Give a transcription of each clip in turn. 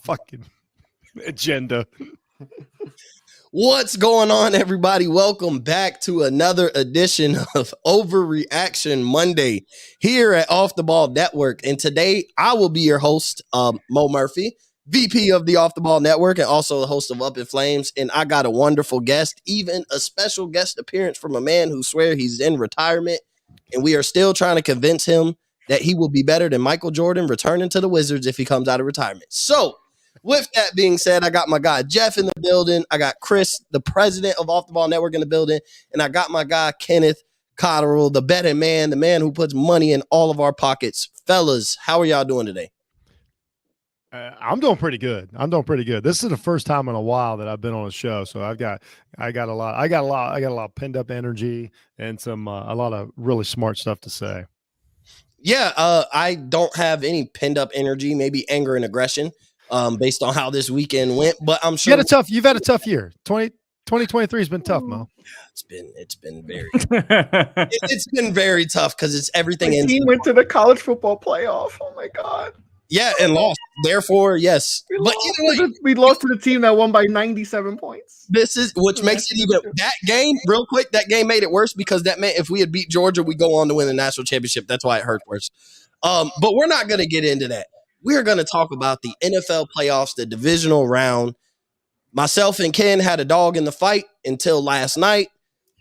fucking agenda. What's going on, everybody? Welcome back to another edition of Overreaction Monday here at Off the Ball Network. And today I will be your host, Mo Murphy, VP of the Off the Ball Network, and also the host of Up in Flames. And I got a wonderful guest, even a special guest appearance from a man who swears he's in retirement. And we are still trying to convince him that he will be better than Michael Jordan returning to the Wizards if he comes out of retirement. So, with that being said, I got my guy Jeff in the building. I got Chris, the president of Off the Ball Network, in the building. And I got my guy Kenneth Cotterill, the betting man, the man who puts money in all of our pockets. Fellas, how are y'all doing today? I'm doing pretty good. This is the first time in a while that I've been on a show, so I got a lot of pinned up energy and a lot of really smart stuff to say. Yeah, I don't have any pinned up energy, maybe anger and aggression. Based on how this weekend went, but I'm sure you've had a tough year. 2023 has been tough, Mo. It's been very it's been very tough because it's everything. My team went to the college football playoff. Oh my god! Yeah, and lost. Therefore, yes, we lost to the team that won by 97 points. This is which makes it even that game real quick. That game made it worse because that meant if we had beat Georgia, we go on to win the national championship. That's why it hurt worse. But we're not going to get into that. We're going to talk about the NFL playoffs, the divisional round. Myself and Ken had a dog in the fight until last night.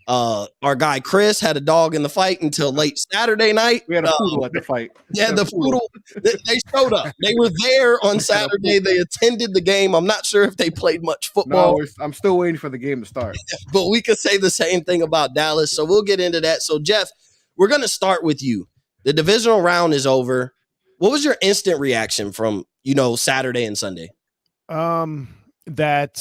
Our guy Chris had a dog in the fight until late Saturday night. We had a poodle at the fight. Yeah, the poodle. They showed up. They were there on Saturday. They attended the game. I'm not sure if they played much football. No, I'm still waiting for the game to start. But we could say the same thing about Dallas. So we'll get into that. So, Jeff, we're going to start with you. The divisional round is over. What was your instant reaction from, Saturday and Sunday? That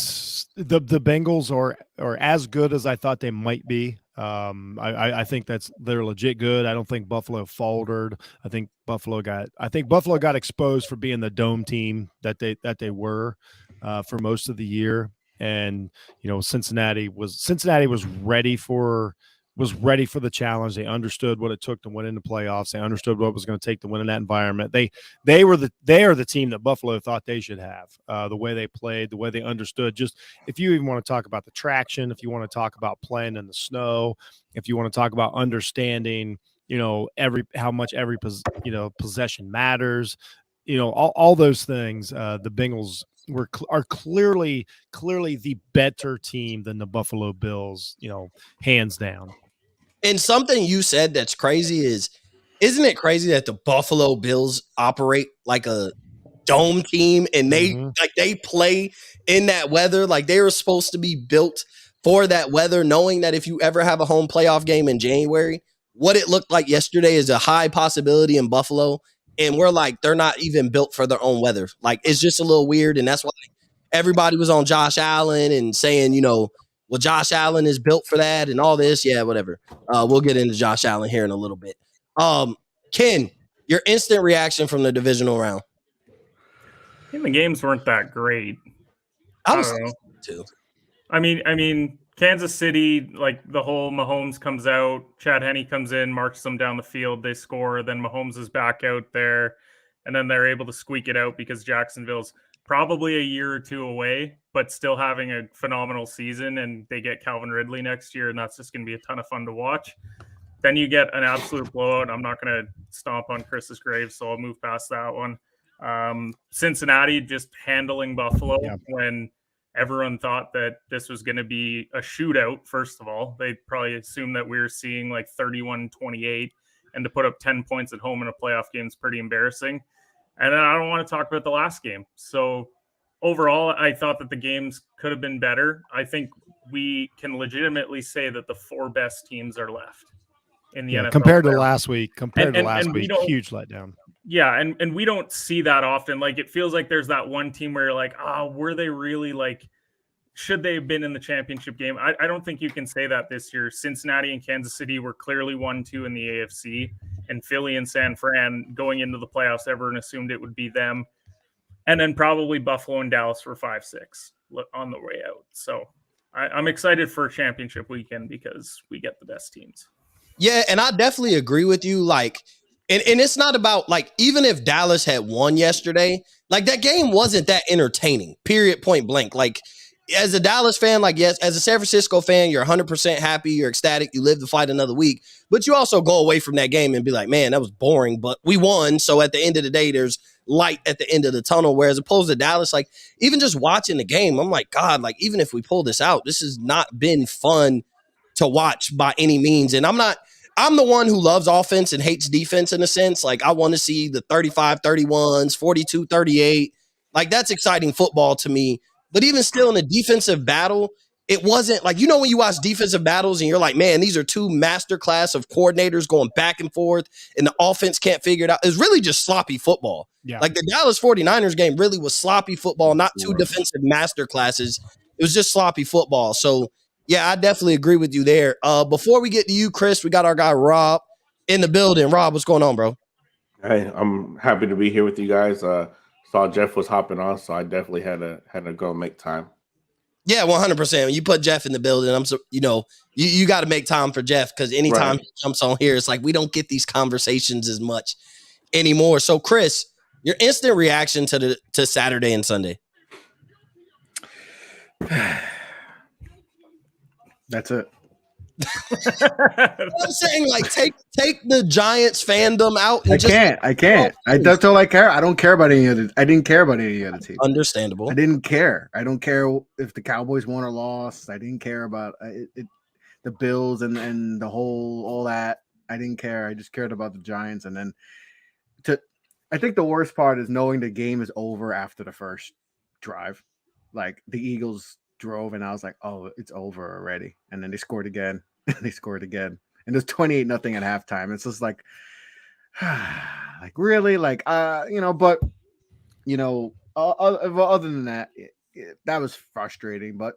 the Bengals are as good as I thought they might be. I think they're legit good. I don't think Buffalo faltered. I think Buffalo got exposed for being the dome team that they were for most of the year. And Cincinnati was ready for the challenge. They understood what it took to win in the playoffs. They understood what it was going to take to win in that environment. They are the team that Buffalo thought they should have. The way they played, the way they understood. Just if you even want to talk about the traction, if you want to talk about playing in the snow, if you want to talk about understanding, how much every possession matters, all those things. The Bengals are clearly the better team than the Buffalo Bills, hands down. And something you said that's crazy isn't it crazy that the Buffalo Bills operate like a dome team and they play in that weather? Like they were supposed to be built for that weather, knowing that if you ever have a home playoff game in January, what it looked like yesterday is a high possibility in Buffalo. And we're like, they're not even built for their own weather. Like it's just a little weird. And that's why everybody was on Josh Allen and saying, well, Josh Allen is built for that and all this. Yeah, whatever. We'll get into Josh Allen here in a little bit. Ken, your instant reaction from the divisional round. I think the games weren't that great. I was too. I mean, Kansas City, like the whole Mahomes comes out, Chad Henne comes in, marches them down the field, they score, then Mahomes is back out there, and then they're able to squeak it out because Jacksonville's probably a year or two away, but still having a phenomenal season, and they get Calvin Ridley next year, and that's just going to be a ton of fun to watch. Then you get an absolute blowout. I'm not going to stomp on Chris's grave, so I'll move past that one. Cincinnati just handling Buffalo when everyone thought that this was going to be a shootout. First of all, they probably assumed that we were seeing like 31-28, and to put up 10 points at home in a playoff game is pretty embarrassing. And then I don't want to talk about the last game. So overall, I thought that the games could have been better. I think we can legitimately say that the four best teams are left in the NFL. Compared to last week, huge letdown. Yeah, and we don't see that often. Like, it feels like there's that one team where you're like, were they really like, should they have been in the championship game? I don't think you can say that this year. Cincinnati and Kansas City were clearly 1-2 in the AFC, and Philly and San Fran going into the playoffs, everyone assumed it would be them. And then probably Buffalo and Dallas were 5-6 on the way out. So I'm excited for championship weekend because we get the best teams. Yeah, and I definitely agree with you. Like, And it's not about like, even if Dallas had won yesterday, like that game wasn't that entertaining, period, point blank. Like as a Dallas fan, like yes, as a San Francisco fan, you're 100% happy, you're ecstatic, you live to fight another week, but you also go away from that game and be like, man, that was boring, but we won. So at the end of the day, there's light at the end of the tunnel. Whereas opposed to Dallas, like even just watching the game, I'm like, God, like even if we pull this out, this has not been fun to watch by any means. And I'm the one who loves offense and hates defense in a sense. Like I want to see the 35-31s, 42-38. Like that's exciting football to me. But even still in a defensive battle, it wasn't like, when you watch defensive battles and you're like, man, these are two masterclass of coordinators going back and forth and the offense can't figure it out. It's really just sloppy football. Yeah. Like the Dallas 49ers game really was sloppy football, not two defensive masterclasses. It was just sloppy football. So yeah, I definitely agree with you there. Before we get to you, Chris, we got our guy Rob in the building. Rob, what's going on, bro? Hey, I'm happy to be here with you guys. Saw Jeff was hopping on, so I definitely had to go make time. Yeah, 100%. When you put Jeff in the building, you got to make time for Jeff because anytime he jumps on here, it's like we don't get these conversations as much anymore. So, Chris, your instant reaction to Saturday and Sunday. That's it. I'm saying, like, take the Giants fandom out. And I can't. That's all I care. I don't care about any other. I didn't care about any other team. Understandable. I didn't care. I don't care if the Cowboys won or lost. I didn't care about the Bills and the whole all that. I didn't care. I just cared about the Giants. And then I think the worst part is knowing the game is over after the first drive. Like the Eagles drove, and I was like, "Oh, it's over already." And then they scored again. They scored again, and there's 28-0 at halftime. It's just like, like really, like But other than that, that was frustrating. But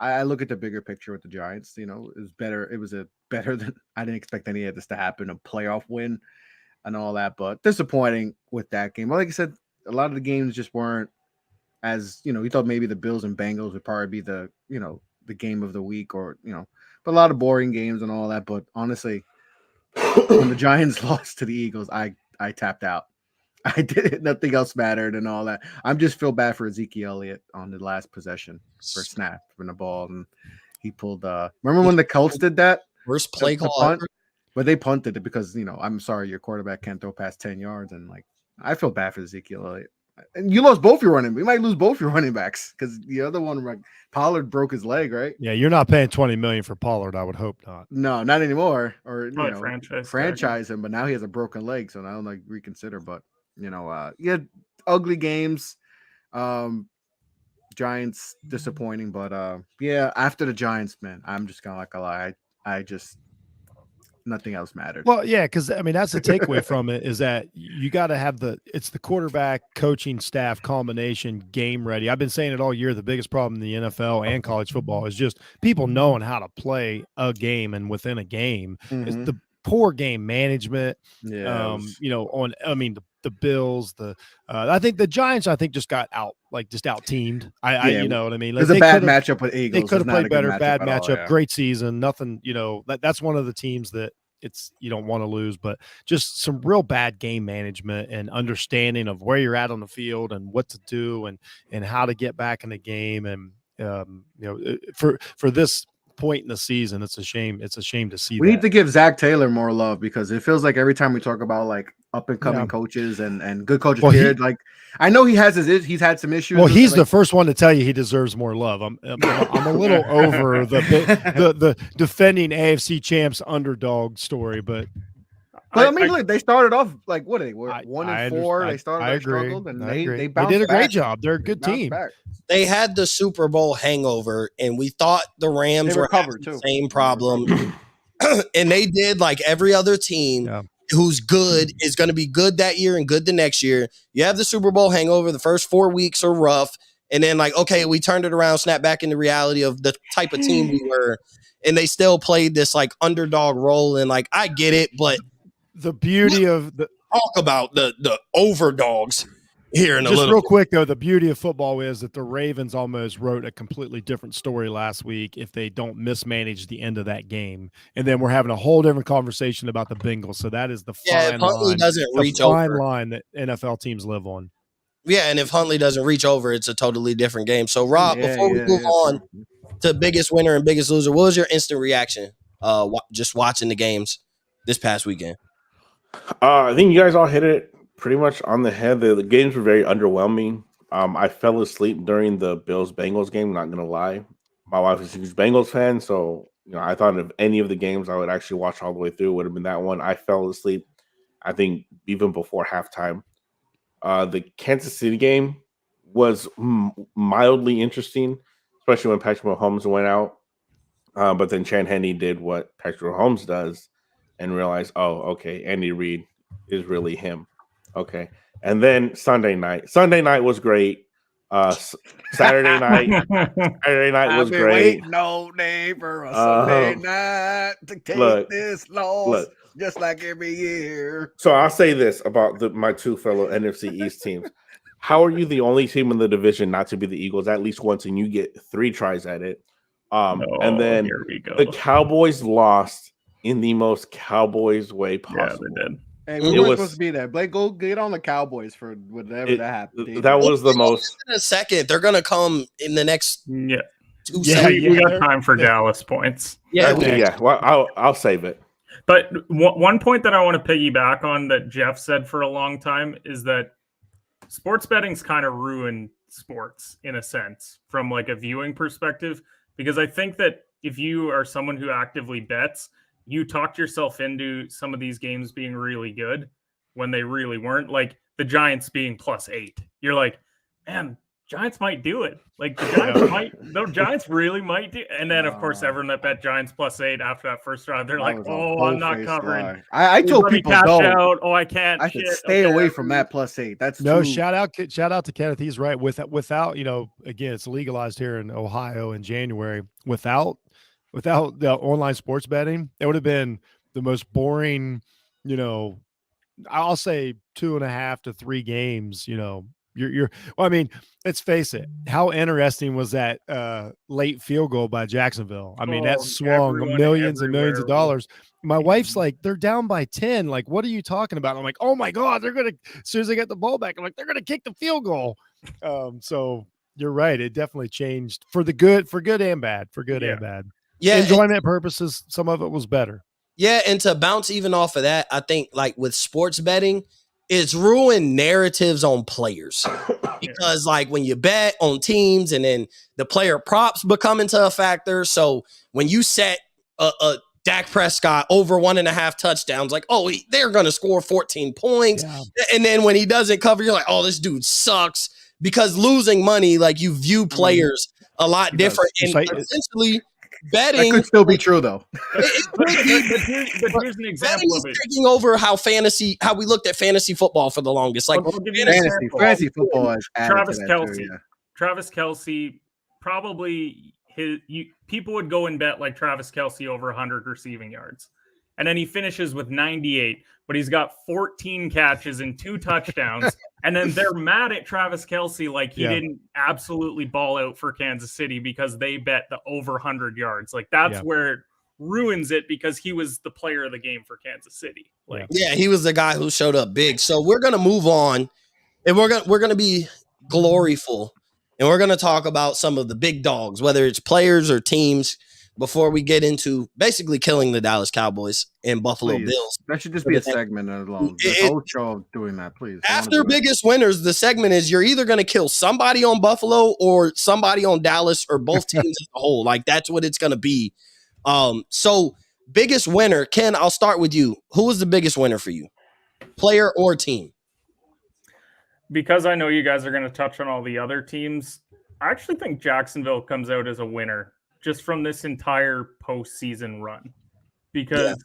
I look at the bigger picture with the Giants. It was better. It was better than I didn't expect any of this to happen. A playoff win and all that, but disappointing with that game. But like I said, a lot of the games just weren't as we thought. Maybe the Bills and Bengals would probably be the game of the week, or but a lot of boring games and all that. But honestly, when the Giants lost to the Eagles, I tapped out. I did it. Nothing else mattered and all that. I'm just feel bad for Ezekiel Elliott on the last possession for snap from the ball, and he pulled. Remember when the Colts did that? Worst play call punt, ever. but they punted it because I'm sorry, your quarterback can't throw past 10 yards, and like I feel bad for Ezekiel Elliott. And you lost both your running. We might lose both your running backs because the other one, like Pollard, broke his leg, right? Yeah, you're not paying $20 million for Pollard. I would hope not. No, not anymore. Or franchise him, but now he has a broken leg, so now like reconsider. But ugly games. Giants disappointing, but after the Giants, man, I'm just gonna lie. I just nothing else mattered. Well, yeah, because that's the takeaway from it is that you got to have it's the quarterback, coaching staff combination game ready. I've been saying it all year. The biggest problem in the NFL and college football is just people knowing how to play a game and within a game. It's the poor game management. Yeah. The Bills, I think the Giants, just got out teamed. You know what I mean? Like, There's a bad matchup with Eagles. They could have played better. Bad matchup. Yeah. Great season. Nothing. That's one of the teams that you don't want to lose, but just some real bad game management and understanding of where you're at on the field and what to do and how to get back in the game. And for this point in the season, it's a shame. It's a shame to see. We need to give Zach Taylor more love because it feels like every time we talk about like up and coming coaches and good coaches, I know he's had some issues. Well, he's the first one to tell you he deserves more love. I'm a little over the defending AFC champs underdog story, but look, they started off like what are they were 1-4. They started off struggled and they bounced did a back. great job. They're a good team. Back. They had the Super Bowl hangover, and we thought the Rams were having the same problem. And they did like every other team. Yeah. Who's good is going to be good that year and good the next year. You have the Super Bowl hangover. The first 4 weeks are rough. And then like, okay, we turned it around, snapped back into reality of the type of team we were. And they still played this like underdog role. And like, I get it, but the beauty of the talk about the overdogs. here in a Just little real bit. quick, though, the beauty of football is that the Ravens almost wrote a completely different story last week if they don't mismanage the end of that game. And then we're having a whole different conversation about the Bengals. So that is the Yeah, if fine Huntley line, doesn't the reach fine over. line that NFL teams live on. Yeah, and if Huntley doesn't reach over, it's a totally different game. So, Rob, before we move on to biggest winner and biggest loser, what was your instant reaction just watching the games this past weekend? I think you guys all hit it pretty much on the head. The games were very underwhelming. I fell asleep during the Bills-Bengals game, not going to lie. My wife is a huge Bengals fan, so I thought of any of the games I would actually watch all the way through would have been that one. I fell asleep, I think, even before halftime. The Kansas City game was mildly interesting, especially when Patrick Mahomes went out. But then Chan Henney did what Patrick Mahomes does and realized, oh, okay, Andy Reid is really him. Okay. And then Sunday night was great. Saturday night was great. No day for a Sunday night to take this loss, just like every year. So I'll say this about my two fellow NFC East teams. How are you the only team in the division not to be the Eagles at least once, and you get 3 tries at it? And then here we go. The Cowboys lost in the most Cowboys way possible. Yeah, they did. Hey, we were supposed to be there. Blake, go get on the Cowboys for whatever that happened. That was the most. In a second, they're gonna come in the next 2 seconds. We got time for Dallas points. Yeah, Well, I'll save it. But one point that I want to piggyback on that Jeff said for a long time is that sports betting's kind of ruined sports in a sense from like a viewing perspective, because I think that if you are someone who actively bets, you talked yourself into some of these games being really good when they really weren't. Like the Giants being +8. You're like, man, Giants might do it. Like the Giants really might do. And then of course everyone that bet Giants +8 after that first round, they're like, oh, I'm not covering. I told people out. Oh, I can't. I should stay away from that +8. That's shout out to Kenneth. He's right. Without again, it's legalized here in Ohio in January. Without the online sports betting, it would have been the most boring, I'll say 2.5 to 3 games, well, I mean, let's face it. How interesting was that late field goal by Jacksonville? I mean, that swung millions and millions of dollars. My wife's like, they're down by 10. Like, what are you talking about? I'm like, oh my God, they're going to, as soon as they get the ball back, I'm like, they're going to kick the field goal. So you're right. It definitely changed for good and bad, and bad. Yeah. Enjoyment purposes, some of it was better. Yeah. And to bounce even off of that, I think like with sports betting, it's ruined narratives on players because like when you bet on teams and then the player props become into a factor. So when you set a Dak Prescott over 1.5 touchdowns, like, oh, they're going to score 14 points. Yeah. And then when he doesn't cover, you're like, oh, this dude sucks, because losing money, like you view players a lot different. And essentially betting that could still be true though. But here's an example of it. Taking over how we looked at fantasy football for the longest. Like fantasy football is Travis Kelce. Yeah. Travis Kelce, probably people would go and bet like Travis Kelce over 100 receiving yards. And then he finishes with 98, but he's got 14 catches and 2 touchdowns. And then they're mad at Travis Kelce like he didn't absolutely ball out for Kansas City because they bet the over 100 yards. Like that's where it ruins it, because he was the player of the game for Kansas City. Like, he was the guy who showed up big. So we're gonna move on, and we're gonna be gloryful, and we're gonna talk about some of the big dogs, whether it's players or teams, before we get into basically killing the Dallas Cowboys and Buffalo Bills. That should just be a segment alone. The whole show doing that, please. After biggest winners, the segment is you're either going to kill somebody on Buffalo or somebody on Dallas, or both teams as a whole. Like that's what it's going to be. So biggest winner, Ken, I'll start with you. Who was the biggest winner for you? Player or team? Because I know you guys are going to touch on all the other teams, I actually think Jacksonville comes out as a winner just from this entire postseason run. Because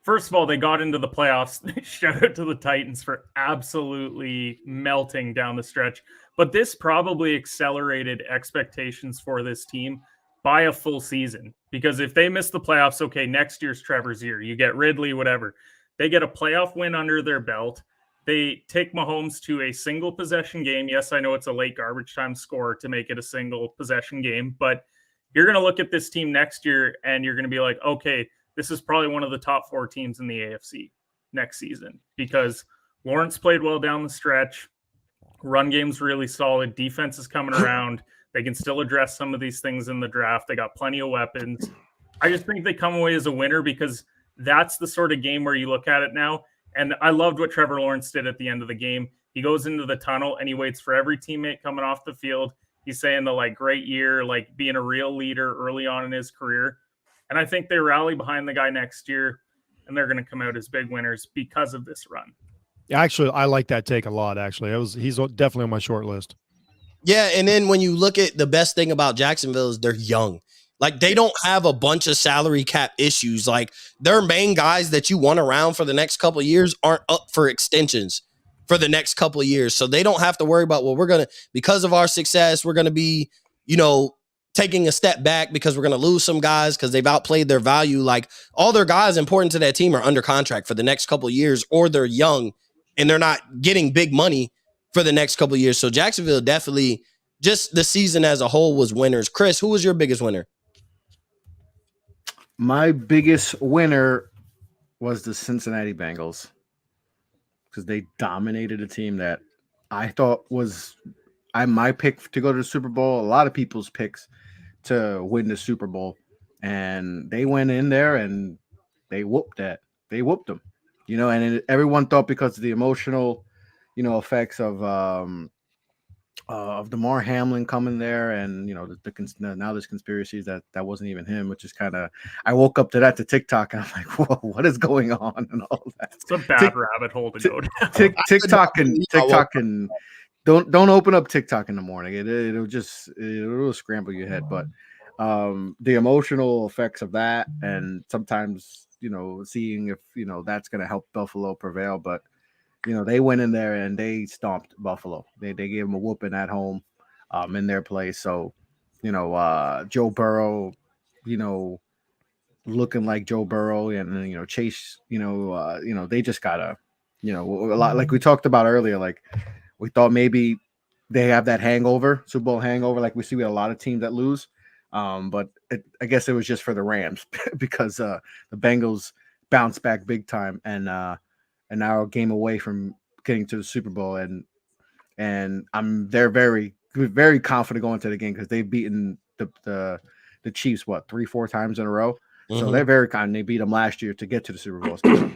first of all, they got into the playoffs. Shout out to the Titans for absolutely melting down the stretch. But this probably accelerated expectations for this team by a full season. Because if they miss the playoffs, okay, next year's Trevor's year. You get Ridley, whatever. They get a playoff win under their belt. they take Mahomes to a single possession game. Yes, I know it's a late garbage time score to make it a single possession game, but you're going to look at this team next year and you're going to be like, okay, this is probably one of the top 4 teams in the AFC next season because Lawrence played well down the stretch. Run game's really solid. Defense is coming around. They can still address some of these things in the draft. They got plenty of weapons. I just think they come away as a winner because that's the sort of game where you look at it now. And I loved what Trevor Lawrence did at the end of the game. He goes into the tunnel and he waits for every teammate coming off the field. He's saying the like great year, like being a real leader early on in his career. And I think they rally behind the guy next year and they're going to come out as big winners because of this run. Actually, I like that take a lot. Actually, he's definitely on my short list. Yeah, and then when you look at the best thing about Jacksonville is they're young. Like they don't have a bunch of salary cap issues. Like their main guys that you want around for the next couple of years aren't up for extensions for the next couple of years. So they don't have to worry about, well, because of our success, we're going to be, taking a step back because we're going to lose some guys because they've outplayed their value. Like all their guys important to that team are under contract for the next couple of years, or they're young and they're not getting big money for the next couple of years. So Jacksonville definitely, just the season as a whole, was winners. Chris, who was your biggest winner? My biggest winner was the Cincinnati Bengals because they dominated a team that I thought was my pick to go to the Super Bowl. A lot of people's picks to win the Super Bowl, and they went in there and they whooped that. They whooped them, and everyone thought because of the emotional, effects of Damar Hamlin coming there, and now there's conspiracies that wasn't even him, which is kind of, I woke up to that to TikTok and I'm like, whoa, what is going on and all that. It's a bad rabbit hole to go down. TikTok and don't open up TikTok in the morning. It'll scramble your head. But the emotional effects of that, and sometimes seeing if that's going to help Buffalo prevail, but. They went in there and they stomped Buffalo. They gave them a whooping at home, in their place. So, Joe Burrow, looking like Joe Burrow, and Chase, they just gotta, a lot like we talked about earlier. Like we thought maybe they have that hangover, Super Bowl hangover, like we see with a lot of teams that lose. But I guess it was just for the Rams because the Bengals bounced back big time and now a game away from getting to the Super Bowl, and they're very, very confident going to the game because they've beaten the Chiefs 3-4 times in a row. Mm-hmm. So they're very confident. They beat them last year to get to the Super Bowl. So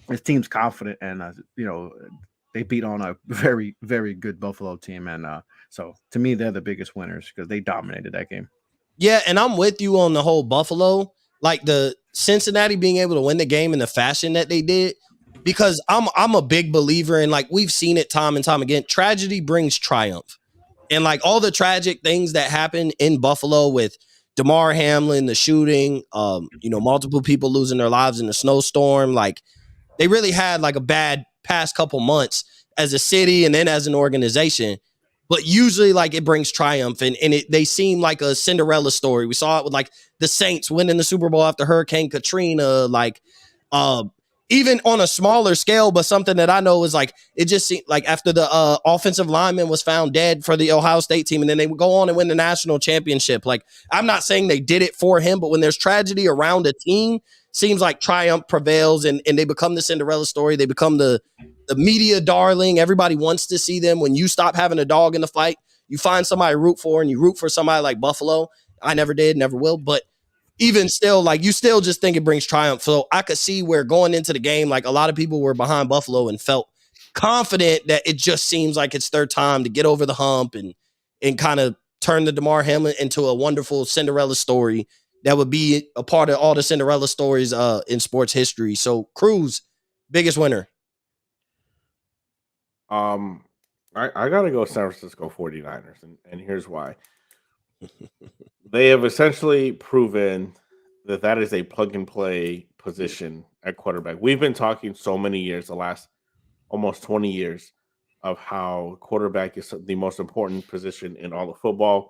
this team's confident, and they beat on a very, very good Buffalo team, and so to me they're the biggest winners because they dominated that game. Yeah, and I'm with you on the whole Buffalo, like the Cincinnati being able to win the game in the fashion that they did. Because I'm a big believer in, like, we've seen it time and time again. Tragedy brings triumph. And like all the tragic things that happened in Buffalo with Damar Hamlin, the shooting, multiple people losing their lives in the snowstorm. Like they really had like a bad past couple months as a city and then as an organization. But usually like it brings triumph and they seem like a Cinderella story. We saw it with like the Saints winning the Super Bowl after Hurricane Katrina, even on a smaller scale, but something that I know is like, it just seemed like after the offensive lineman was found dead for the Ohio State team, and then they would go on and win the national championship. Like, I'm not saying they did it for him, but when there's tragedy around a team, seems like triumph prevails and they become the Cinderella story. They become the media darling. Everybody wants to see them. When you stop having a dog in the fight, you find somebody to root for, and you root for somebody like Buffalo. I never did, never will, but even still, like, you still just think it brings triumph. So I could see where going into the game, like a lot of people were behind Buffalo and felt confident that it just seems like it's their time to get over the hump and kind of turn the Damar Hamlin into a wonderful Cinderella story that would be a part of all the Cinderella stories in sports history. So Cruz, biggest winner. I gotta go San Francisco 49ers, and here's why. They have essentially proven that is a plug-and-play position at quarterback. We've been talking so many years, the last almost 20 years, of how quarterback is the most important position in all of football.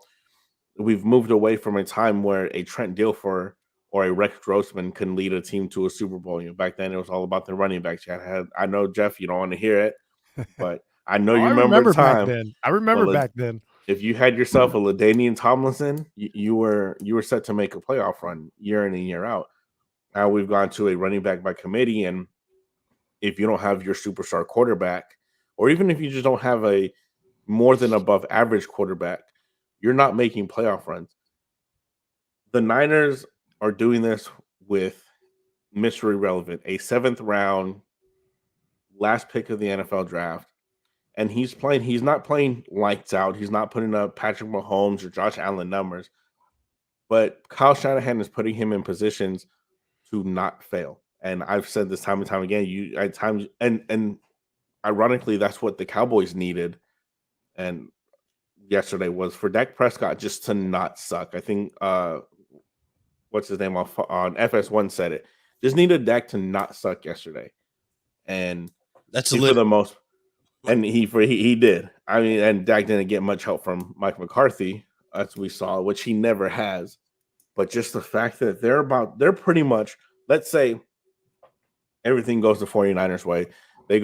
We've moved away from a time where a Trent Dilfer or a Rex Grossman can lead a team to a Super Bowl. Back then, it was all about the running backs. I know, Jeff, you don't want to hear it, But I know Oh, you I remember remember back time. then. I remember Well, back then. if you had yourself a LaDainian Tomlinson, you were set to make a playoff run year in and year out. Now we've gone to a running back by committee, and if you don't have your superstar quarterback, or even if you just don't have a more than above average quarterback, you're not making playoff runs. The Niners are doing this with mystery relevant, a 7th round last pick of the NFL draft. And he's not playing lights out. He's not putting up Patrick Mahomes or Josh Allen numbers, but Kyle Shanahan is putting him in positions to not fail. And I've said this time and time again, you at times, and ironically, that's what the Cowboys needed. And yesterday was for Dak Prescott just to not suck. I think what's his name on FS1 said it. Just needed Dak to not suck yesterday. And That's for the most, and he did. I mean, and Dak didn't get much help from Mike McCarthy, as we saw, which he never has. But just the fact that they're pretty much, let's say everything goes the 49ers way. They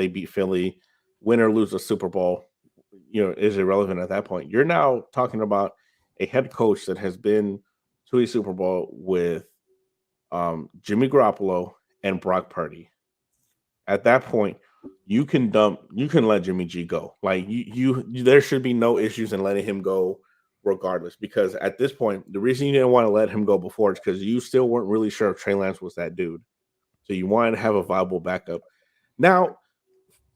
beat Philly, win or lose the Super Bowl, is irrelevant at that point. You're now talking about a head coach that has been to a Super Bowl with Jimmy Garoppolo and Brock Purdy. At that point, you can let Jimmy G go. Like there should be no issues in letting him go regardless, because at this point, the reason you didn't want to let him go before is because you still weren't really sure if Trey Lance was that dude. So you wanted to have a viable backup. Now,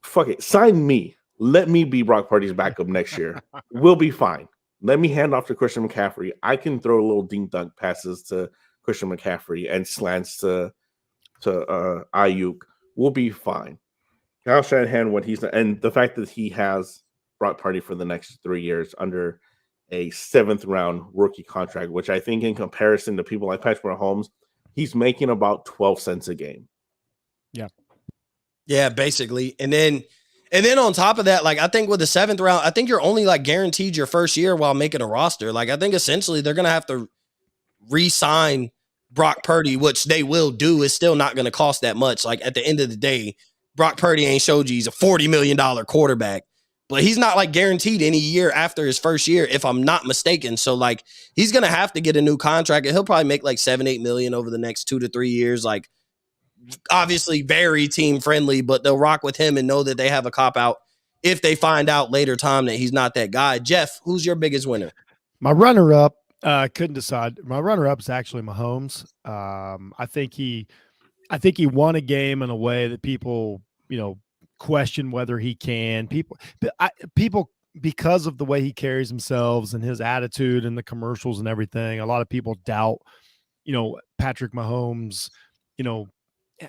fuck it. Sign me. Let me be Brock Purdy's backup next year. We'll be fine. Let me hand off to Christian McCaffrey. I can throw little dink-dunk passes to Christian McCaffrey and slants to Ayuk. We'll be fine. Kyle Shanahan, what he's done, and the fact that he has Brock Purdy for the next 3 years under a 7th round rookie contract, which I think in comparison to people like Patrick Mahomes, he's making about 12 cents a game. Yeah, basically. And then on top of that, like I think with the 7th round, I think you're only like guaranteed your first year while making a roster. Like I think essentially they're gonna have to re-sign Brock Purdy, which they will do. It's still not gonna cost that much. Like at the end of the day, Brock Purdy ain't showed you he's a $40 million quarterback, but he's not like guaranteed any year after his first year, if I'm not mistaken. So like he's gonna have to get a new contract, and he'll probably make like 7-8 million over the next 2 to 3 years. Like obviously very team friendly, but they'll rock with him and know that they have a cop out if they find out later time that he's not that guy. Jeff, who's your biggest winner? My runner-up, couldn't decide. My runner-up is actually Mahomes. I think he won a game in a way that people, question whether he can. People because of the way he carries himself and his attitude and the commercials and everything. A lot of people doubt, Patrick Mahomes,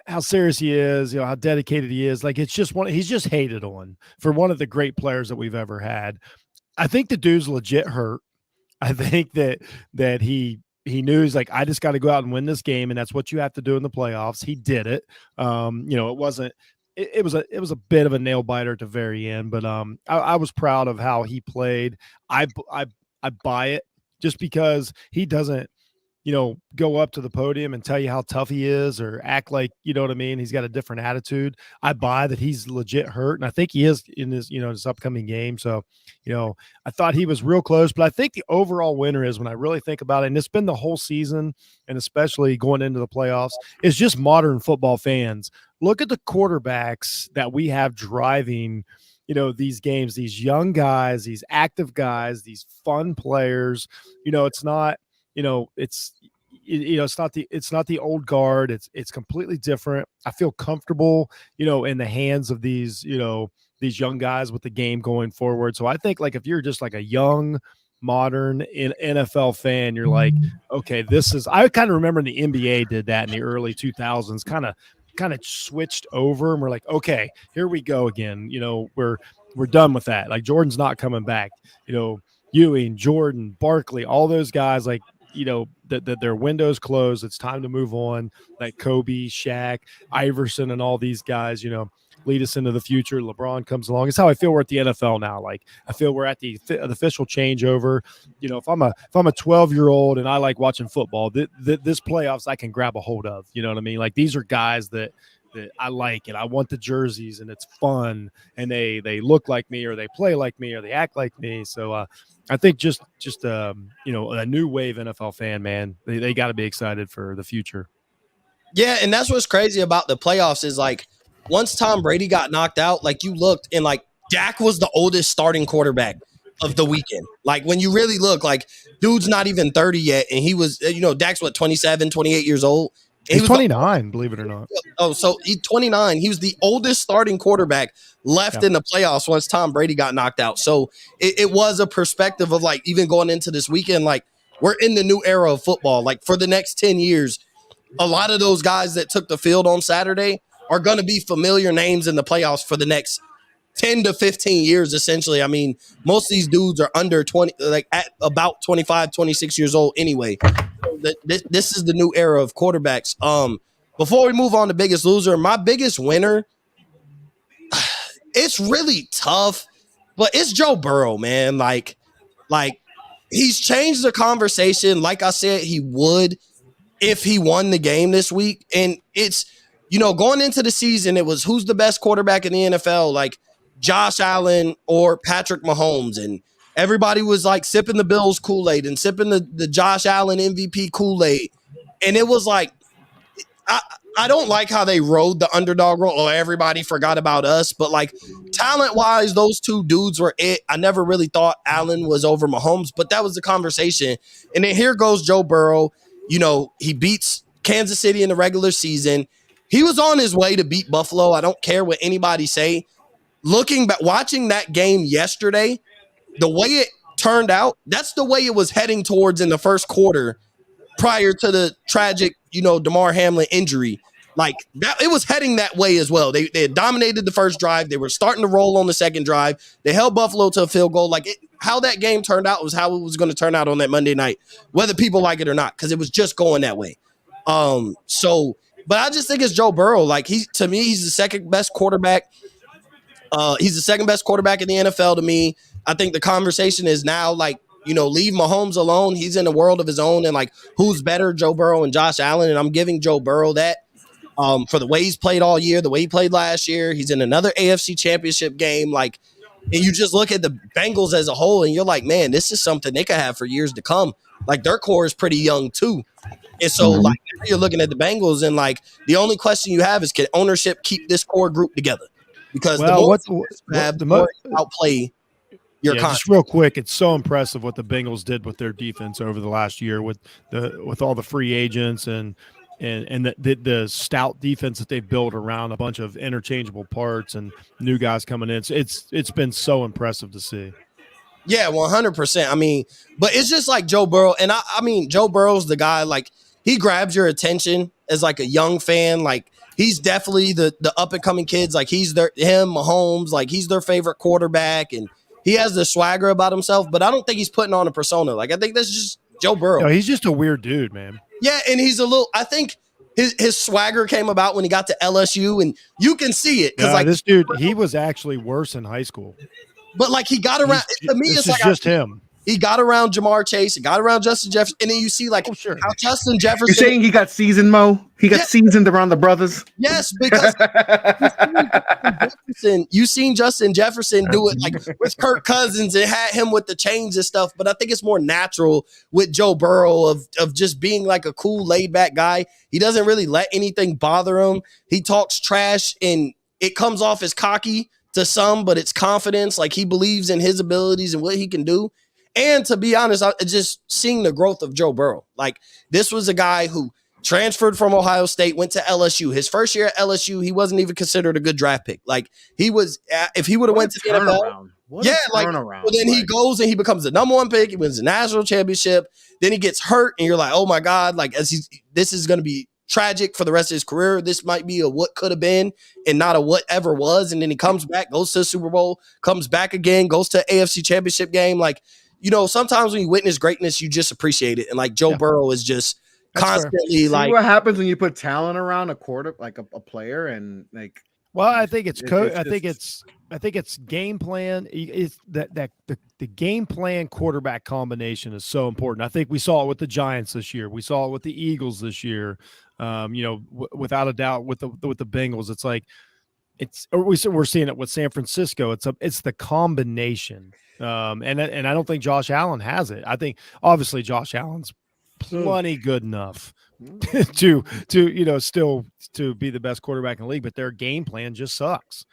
how serious he is, how dedicated he is. Like he's just hated on for one of the great players that we've ever had. I think the dude's legit hurt. I think that he knew he's like, I just got to go out and win this game. And that's what you have to do in the playoffs. He did it. It was a bit of a nail biter at the very end, but I was proud of how he played. I buy it just because he doesn't, go up to the podium and tell you how tough he is or act like, you know what I mean? He's got a different attitude. I buy that he's legit hurt. And I think he is in this, this upcoming game. So, I thought he was real close, but I think the overall winner is, when I really think about it, and it's been the whole season and especially going into the playoffs, is just modern football fans. Look at the quarterbacks that we have driving, these games, these young guys, these active guys, these fun players. It's not, it's not the old guard. It's completely different. I feel comfortable, in the hands of these, these young guys with the game going forward. So I think like if you're just like a young, modern NFL fan, you're like, okay, I kind of remember the NBA did that in the early 2000s, kind of switched over, and we're like, okay, here we go again. We're done with that. Like Jordan's not coming back. Ewing, Jordan, Barkley, all those guys, like, that their window's closed. It's time to move on. Like Kobe, Shaq, Iverson, and all these guys, lead us into the future. LeBron comes along. It's how I feel we're at the NFL now. Like I feel we're at the official changeover. If I'm a 12-year-old and I like watching football, this playoffs I can grab a hold of. You know what I mean? Like these are guys that that I like it. I want the jerseys, and it's fun, and they look like me, or they play like me, or they act like me. So I think just a new wave NFL fan, man. They got to be excited for the future. Yeah, and that's what's crazy about the playoffs is like once Tom Brady got knocked out, like you looked and like Dak was the oldest starting quarterback of the weekend. Like when you really look, like dude's not even 30 yet, and he was, Dak's what, 27, 28 years old. And He's 29, believe it or not. So he's 29. He was the oldest starting quarterback left in the playoffs once Tom Brady got knocked out. So it was a perspective of like even going into this weekend, like we're in the new era of football. Like for the next 10 years, a lot of those guys that took the field on Saturday are going to be familiar names in the playoffs for the next 10 to 15 years, essentially. I mean, most of these dudes are under 20, like at about 25, 26 years old anyway. This is the new era of quarterbacks. Before we move on to biggest loser, my biggest winner, it's really tough, but it's Joe Burrow, man. Like he's changed the conversation. Like I said, he would if he won the game this week. And it's, going into the season, it was who's the best quarterback in the NFL, like Josh Allen or Patrick Mahomes. And everybody was like sipping the Bills Kool-Aid and sipping the Josh Allen MVP Kool-Aid. And it was like, I don't like how they rode the underdog role. Oh, everybody forgot about us. But like talent-wise, those two dudes were it. I never really thought Allen was over Mahomes, but that was the conversation. And then here goes Joe Burrow. He beats Kansas City in the regular season. He was on his way to beat Buffalo. I don't care what anybody say. Looking back, watching that game yesterday, the way it turned out, that's the way it was heading towards in the first quarter prior to the tragic, Damar Hamlin injury. Like that, it was heading that way as well. They had dominated the first drive. They were starting to roll on the second drive. They held Buffalo to a field goal. Like how that game turned out was how it was going to turn out on that Monday night, whether people like it or not, because it was just going that way. But I just think it's Joe Burrow. Like to me, he's the second best quarterback. He's the second best quarterback in the NFL to me. I think the conversation is now like, leave Mahomes alone. He's in a world of his own. And like, who's better, Joe Burrow and Josh Allen? And I'm giving Joe Burrow that for the way he's played all year, the way he played last year. He's in another AFC championship game. Like, and you just look at the Bengals as a whole and you're like, man, this is something they could have for years to come. Like their core is pretty young too. And so like you're looking at the Bengals and like the only question you have is, can ownership keep this core group together? Because the more outplay your contract. Just real quick, it's so impressive what the Bengals did with their defense over the last year with all the free agents and the stout defense that they've built around a bunch of interchangeable parts and new guys coming in. It's been so impressive to see. Yeah, 100%. I mean, but it's just like Joe Burrow. And I mean, Joe Burrow's the guy, like he grabs your attention as like a young fan. Like he's definitely the up and coming kids. Like him, Mahomes, like he's their favorite quarterback and he has the swagger about himself, but I don't think he's putting on a persona. Like I think that's just Joe Burrow. No, he's just a weird dude, man. Yeah, and I think his swagger came about when he got to LSU, and you can see it because like this dude, he was actually worse in high school. But like he got around. To me, it's like just him. He got around Jamar Chase. He got around Justin Jefferson. And then you see how Justin Jefferson. You're saying he got seasoned, Mo? He got seasoned around the brothers? Yes, because you seen Justin Jefferson do it like with Kirk Cousins and had him with the chains and stuff. But I think it's more natural with Joe Burrow of just being like a cool, laid back guy. He doesn't really let anything bother him. He talks trash and it comes off as cocky to some, but it's confidence. Like he believes in his abilities and what he can do. And to be honest, just seeing the growth of Joe Burrow. Like this was a guy who transferred from Ohio State, went to LSU. His first year at LSU, he wasn't even considered a good draft pick. Like he was, if he would have went to the NFL, then he goes and he becomes the number one pick. He wins the national championship. Then he gets hurt, and you're like, oh my God, like this is going to be tragic for the rest of his career. This might be a what could have been and not a whatever was. And then he comes back, goes to the Super Bowl, comes back again, goes to AFC championship game. Like, sometimes when you witness greatness, you just appreciate it. And like Joe Burrow is just constantly like. See what happens when you put talent around a quarter, like a player, and like. Well, I think it's I think it's game plan. It's the game plan quarterback combination is so important. I think we saw it with the Giants this year. We saw it with the Eagles this year. Without a doubt with the Bengals, it's like we're seeing it with San Francisco. It's the combination. And I don't think Josh Allen has it. I think obviously Josh Allen's plenty good enough to still to be the best quarterback in the league, but their game plan just sucks.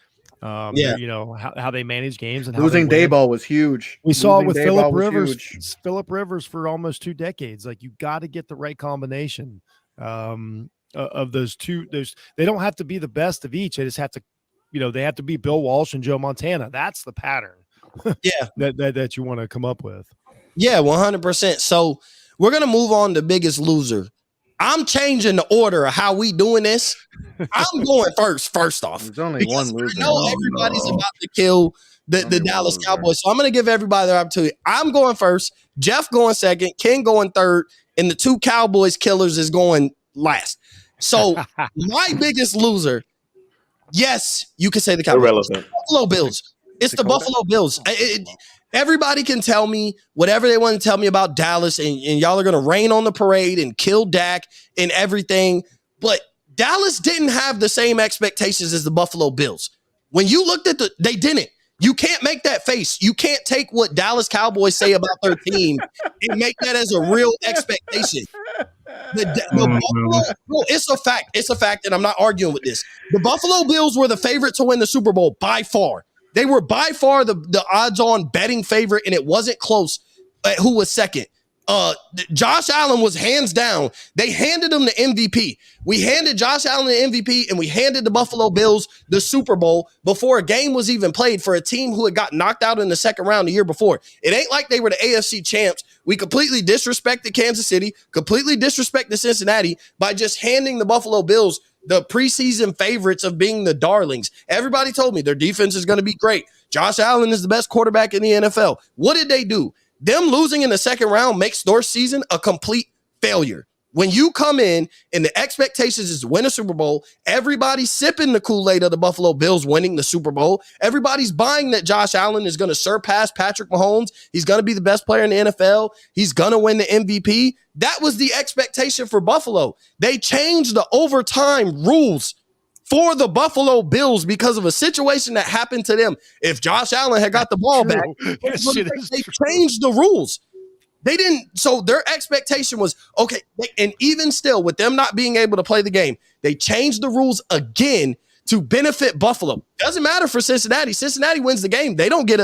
How they manage games and losing Dayball was huge. We saw it with Phillip Rivers. Phillip Rivers for almost 2 decades. Like, you got to get the right combination of those two. They don't have to be the best of each. They just have to, they have to be Bill Walsh and Joe Montana. That's the pattern. that you want to come up with. Yeah, 100%. So we're gonna move on to biggest loser. I'm changing the order of how we doing this. I'm going first off. There's only one loser. I know everybody's about to kill the Dallas Cowboys. So I'm going to give everybody their opportunity. I'm going first, Jeff going second, Ken going third, and the 2 Cowboys killers is going last. So my biggest loser, yes, you can say the Cowboys. Irrelevant. Buffalo Bills. It's the Buffalo Bills. Everybody can tell me whatever they want to tell me about Dallas, and y'all are going to rain on the parade and kill Dak and everything. But Dallas didn't have the same expectations as the Buffalo Bills. When you looked at they didn't. You can't make that face. You can't take what Dallas Cowboys say about their team and make that as a real expectation. Buffalo, bro, it's a fact. It's a fact, and I'm not arguing with this. The Buffalo Bills were the favorite to win the Super Bowl by far. They were by far the odds-on betting favorite, and it wasn't close who was second. Josh Allen was hands down. They handed him the MVP. We handed Josh Allen the MVP, and we handed the Buffalo Bills the Super Bowl before a game was even played for a team who had got knocked out in the second round the year before. It ain't like they were the AFC champs. We completely disrespected Kansas City, completely disrespected Cincinnati by just handing the Buffalo Bills the preseason favorites of being the darlings. Everybody told me their defense is going to be great. Josh Allen is the best quarterback in the NFL. What did they do? Them losing in the second round makes their season a complete failure. When you come in and the expectations is to win a Super Bowl, everybody's sipping the Kool-Aid of the Buffalo Bills winning the Super Bowl. Everybody's buying that Josh Allen is going to surpass Patrick Mahomes. He's going to be the best player in the NFL. He's going to win the MVP. That was the expectation for Buffalo. They changed the overtime rules for the Buffalo Bills because of a situation that happened to them. If Josh Allen had got the ball back, they changed the rules. They didn't. So their expectation was, okay, and even still, with them not being able to play the game, they changed the rules again to benefit Buffalo. Doesn't matter for Cincinnati. Cincinnati wins the game. They don't get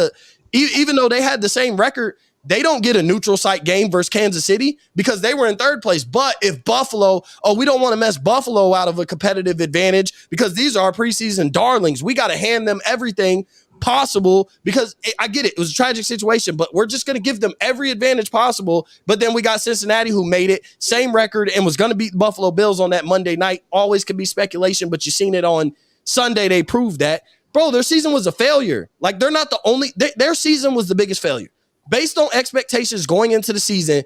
even though they had the same record, they don't get a neutral site game versus Kansas City because they were in third place. But if Buffalo, we don't want to mess Buffalo out of a competitive advantage because these are our preseason darlings. We got to hand them everything possible because I get it. It was a tragic situation, but we're just going to give them every advantage possible. But then we got Cincinnati who made it, same record, and was going to beat the Buffalo Bills on that Monday night. Always could be speculation, but you've seen it on Sunday. They proved that. Bro, their season was a failure. Like, they're not the only, their season was the biggest failure. Based on expectations going into the season,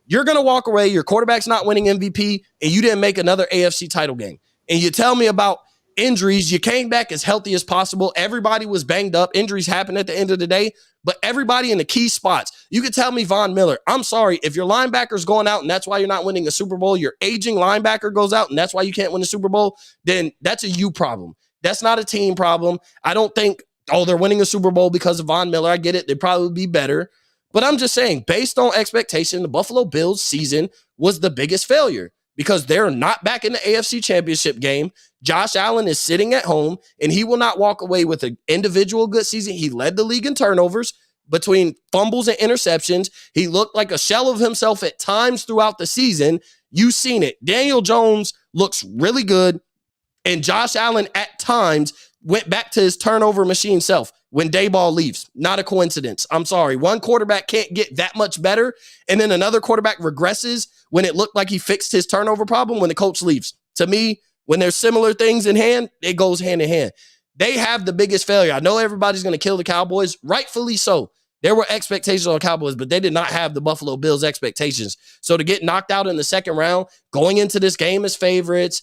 you're going to walk away, your quarterback's not winning MVP, and you didn't make another AFC title game. And you tell me about injuries. You came back as healthy as possible. Everybody was banged up. Injuries happen at the end of the day, but everybody in the key spots. You could tell me Von Miller. I'm sorry. If your linebacker's going out and that's why you're not winning a Super Bowl, your aging linebacker goes out and that's why you can't win a Super Bowl, then that's a you problem. That's not a team problem. I don't think, they're winning a Super Bowl because of Von Miller. I get it. They'd probably be better. But I'm just saying, based on expectation, the Buffalo Bills season was the biggest failure because they're not back in the AFC Championship game. Josh Allen is sitting at home, and he will not walk away with an individual good season. He led the league in turnovers between fumbles and interceptions. He looked like a shell of himself at times throughout the season. You've seen it. Daniel Jones looks really good, and Josh Allen at times went back to his turnover machine self when Dayball leaves. Not a coincidence. I'm sorry. One quarterback can't get that much better, and then another quarterback regresses when it looked like he fixed his turnover problem when the coach leaves. To me, when there's similar things in hand, it goes hand in hand. They have the biggest failure. I know everybody's going to kill the Cowboys, rightfully so. There were expectations on the Cowboys, but they did not have the Buffalo Bills expectations. So to get knocked out in the second round, going into this game as favorites,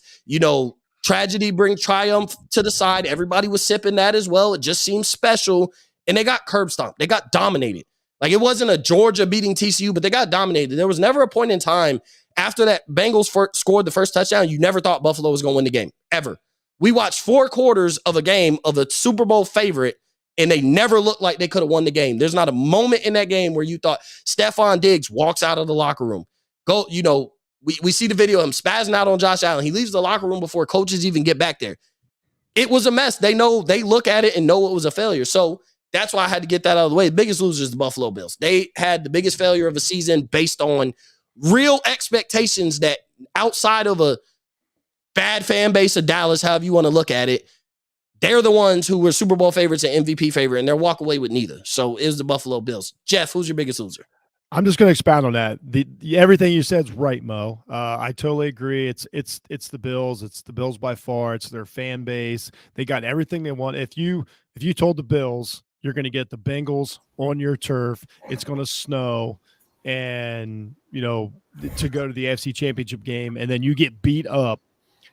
tragedy brings triumph to the side. Everybody was sipping that as well. It just seemed special. And they got curb stomped. They got dominated. Like, it wasn't a Georgia beating TCU, but they got dominated. There was never a point in time After that Bengals scored the first touchdown, you never thought Buffalo was going to win the game, ever. We watched 4 quarters of a game of a Super Bowl favorite, and they never looked like they could have won the game. There's not a moment in that game where you thought Stephon Diggs walks out of the locker room. We see the video of him spazzing out on Josh Allen. He leaves the locker room before coaches even get back there. It was a mess. They look at it and know it was a failure. So that's why I had to get that out of the way. The biggest loser is the Buffalo Bills. They had the biggest failure of a season based on real expectations that outside of a bad fan base of Dallas, however you want to look at it, they're the ones who were Super Bowl favorites and MVP favorite, and they're walk away with neither. So it was the Buffalo Bills. Jeff, who's your biggest loser? I'm just going to expound on that. Everything you said is right, Mo. I totally agree. It's the Bills. It's the Bills by far. It's their fan base. They got everything they want. If you told the Bills you're going to get the Bengals on your turf, it's going to snow, and to go to the AFC Championship game, and then you get beat up,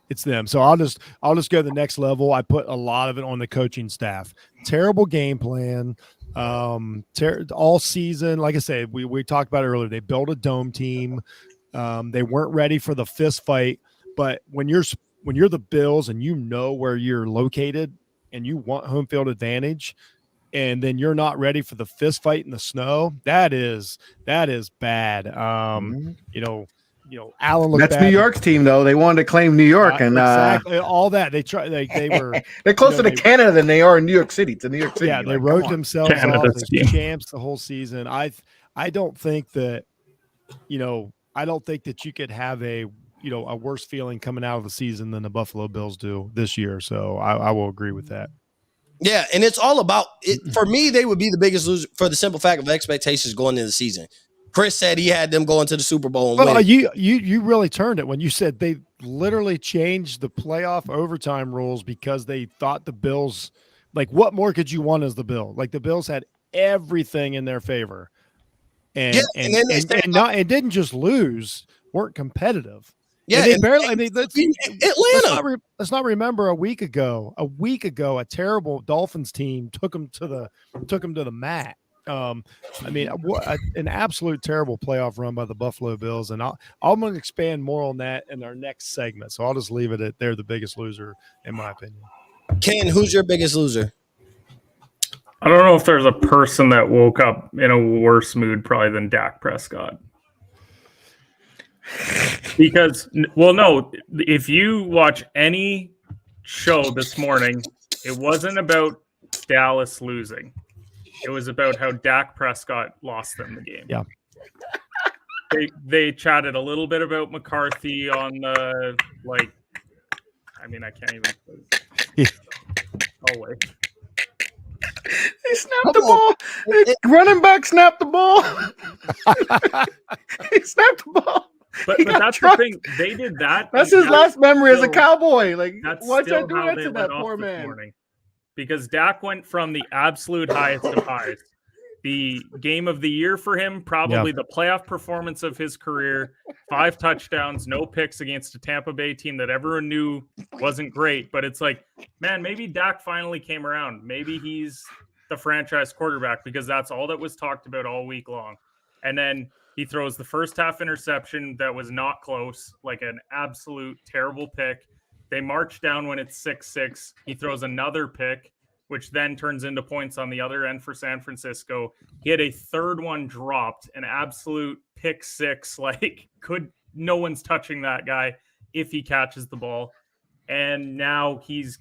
it's them. So I'll just go to the next level. I put a lot of it on the coaching staff. Terrible game plan. All season, like I said, we talked about it earlier. They built a dome team. They weren't ready for the fist fight. But when you're the Bills and you know where you're located and you want home field advantage, and then you're not ready for the fist fight in the snow, that is bad. Allen looked That's bad. New York's team, though. They wanted to claim New York, and exactly all that they tried. They were they're closer to Canada than they are in New York City. To New York City, yeah, they wrote themselves Canada's off as team. champs the whole season. I don't think that you could have a worse feeling coming out of the season than the Buffalo Bills do this year. So I will agree with that. Yeah, and it's all about it. For me, they would be the biggest loser for the simple fact of expectations going into the season. Chris said he had them going to the Super Bowl and winning. You really turned it when you said they literally changed the playoff overtime rules because they thought the Bills, like, what more could you want as the Bills? Like, the Bills had everything in their favor, and didn't just lose, weren't competitive. Yeah, and they barely. I mean, Atlanta. Let's not remember a week ago, a terrible Dolphins team took them to the mat. An absolute terrible playoff run by the Buffalo Bills, and I'm going to expand more on that in our next segment. So I'll just leave it at they're the biggest loser, in my opinion. Ken, who's your biggest loser? I don't know if there's a person that woke up in a worse mood probably than Dak Prescott. Because, well, no, if you watch any show this morning, it wasn't about Dallas losing. It was about how Dak Prescott lost them the game. Yeah. They chatted a little bit about McCarthy on the, I can't even. Oh, wait. He snapped the ball. Running back snapped the ball. He snapped the ball. But that's the thing. They did that. That's his last memory as a Cowboy. That's why'd still I do how that they to let that off poor this man? morning. Because Dak went from the absolute highest of highs. The game of the year for him, probably the playoff performance of his career, 5 touchdowns, no picks against a Tampa Bay team that everyone knew wasn't great. But it's like, man, maybe Dak finally came around. Maybe he's the franchise quarterback because that's all that was talked about all week long. And then he throws the first half interception that was not close, like an absolute terrible pick. They march down when it's 6-6. He throws another pick, which then turns into points on the other end for San Francisco. He had a third one dropped, an absolute pick 6. No one's touching that guy if he catches the ball. And now he's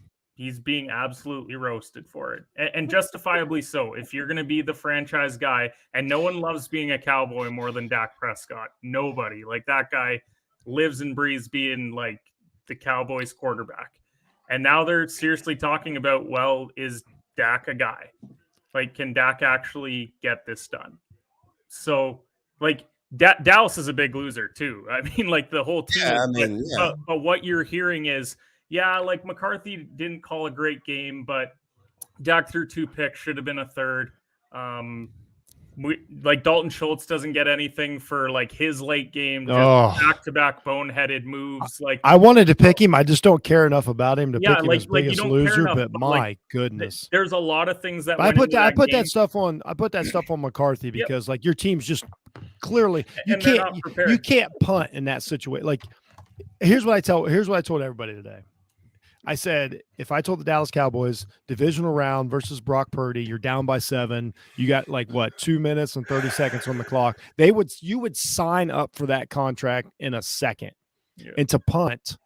being absolutely roasted for it, and justifiably so. If you're going to be the franchise guy, and no one loves being a Cowboy more than Dak Prescott. Nobody. Like, that guy lives and breathes being like the Cowboys quarterback. And now they're seriously talking about, well, is Dak a guy? Like, can Dak actually get this done? So, Dallas is a big loser too. I mean, the whole team. But what you're hearing is, McCarthy didn't call a great game, but Dak threw 2 picks, should have been a third. Dalton Schultz doesn't get anything for his late game, just back-to-back boneheaded moves. I wanted to pick him. I just don't care enough about him to pick him as biggest loser. Enough, but my goodness, there's a lot of things that I put that stuff on McCarthy because your team's just clearly you And they're can't not prepared. you can't punt in that situation. Like, here's what I told everybody today. I said, if I told the Dallas Cowboys divisional round versus Brock Purdy, you're down by 7, you got like what, 2 minutes and 30 seconds on the clock, you would sign up for that contract in a second. Yeah. And to punt,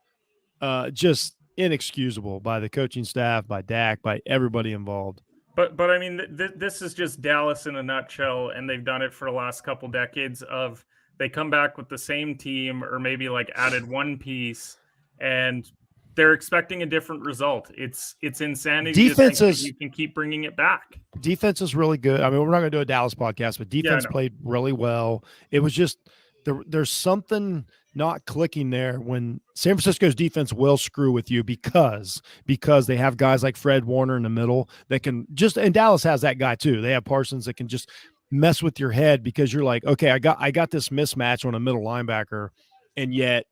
just inexcusable by the coaching staff, by Dak, by everybody involved. But I mean, this is just Dallas in a nutshell, and they've done it for the last couple decades. Of they come back with the same team, or maybe like added one piece, and they're expecting a different result. It's insanity. Defense to think is that you can keep bringing it back. Defense is really good. I mean, we're not going to do a Dallas podcast, but defense I know. played really well. It was just there's something not clicking there when San Francisco's defense will screw with you because they have guys like Fred Warner in the middle that can just, and Dallas has that guy too. They have Parsons that can just mess with your head because you're like, okay, I got this mismatch on a middle linebacker, and yet,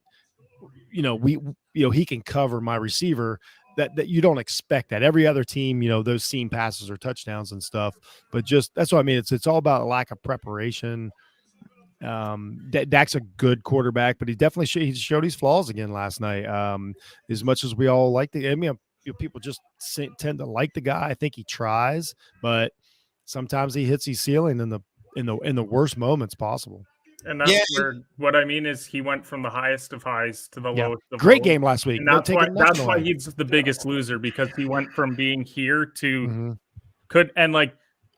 he can cover my receiver. That you don't expect that. Every other team, those seam passes or touchdowns and stuff. But just that's what I mean. It's all about a lack of preparation. Dak's a good quarterback, but he definitely he showed his flaws again last night. As much as we all like people just tend to like the guy. I think he tries, but sometimes he hits his ceiling in the worst moments possible. And that's where what I mean is he went from the highest of highs to the lowest of Great lows. game last week. And that's why he's the biggest loser, because he went from being here to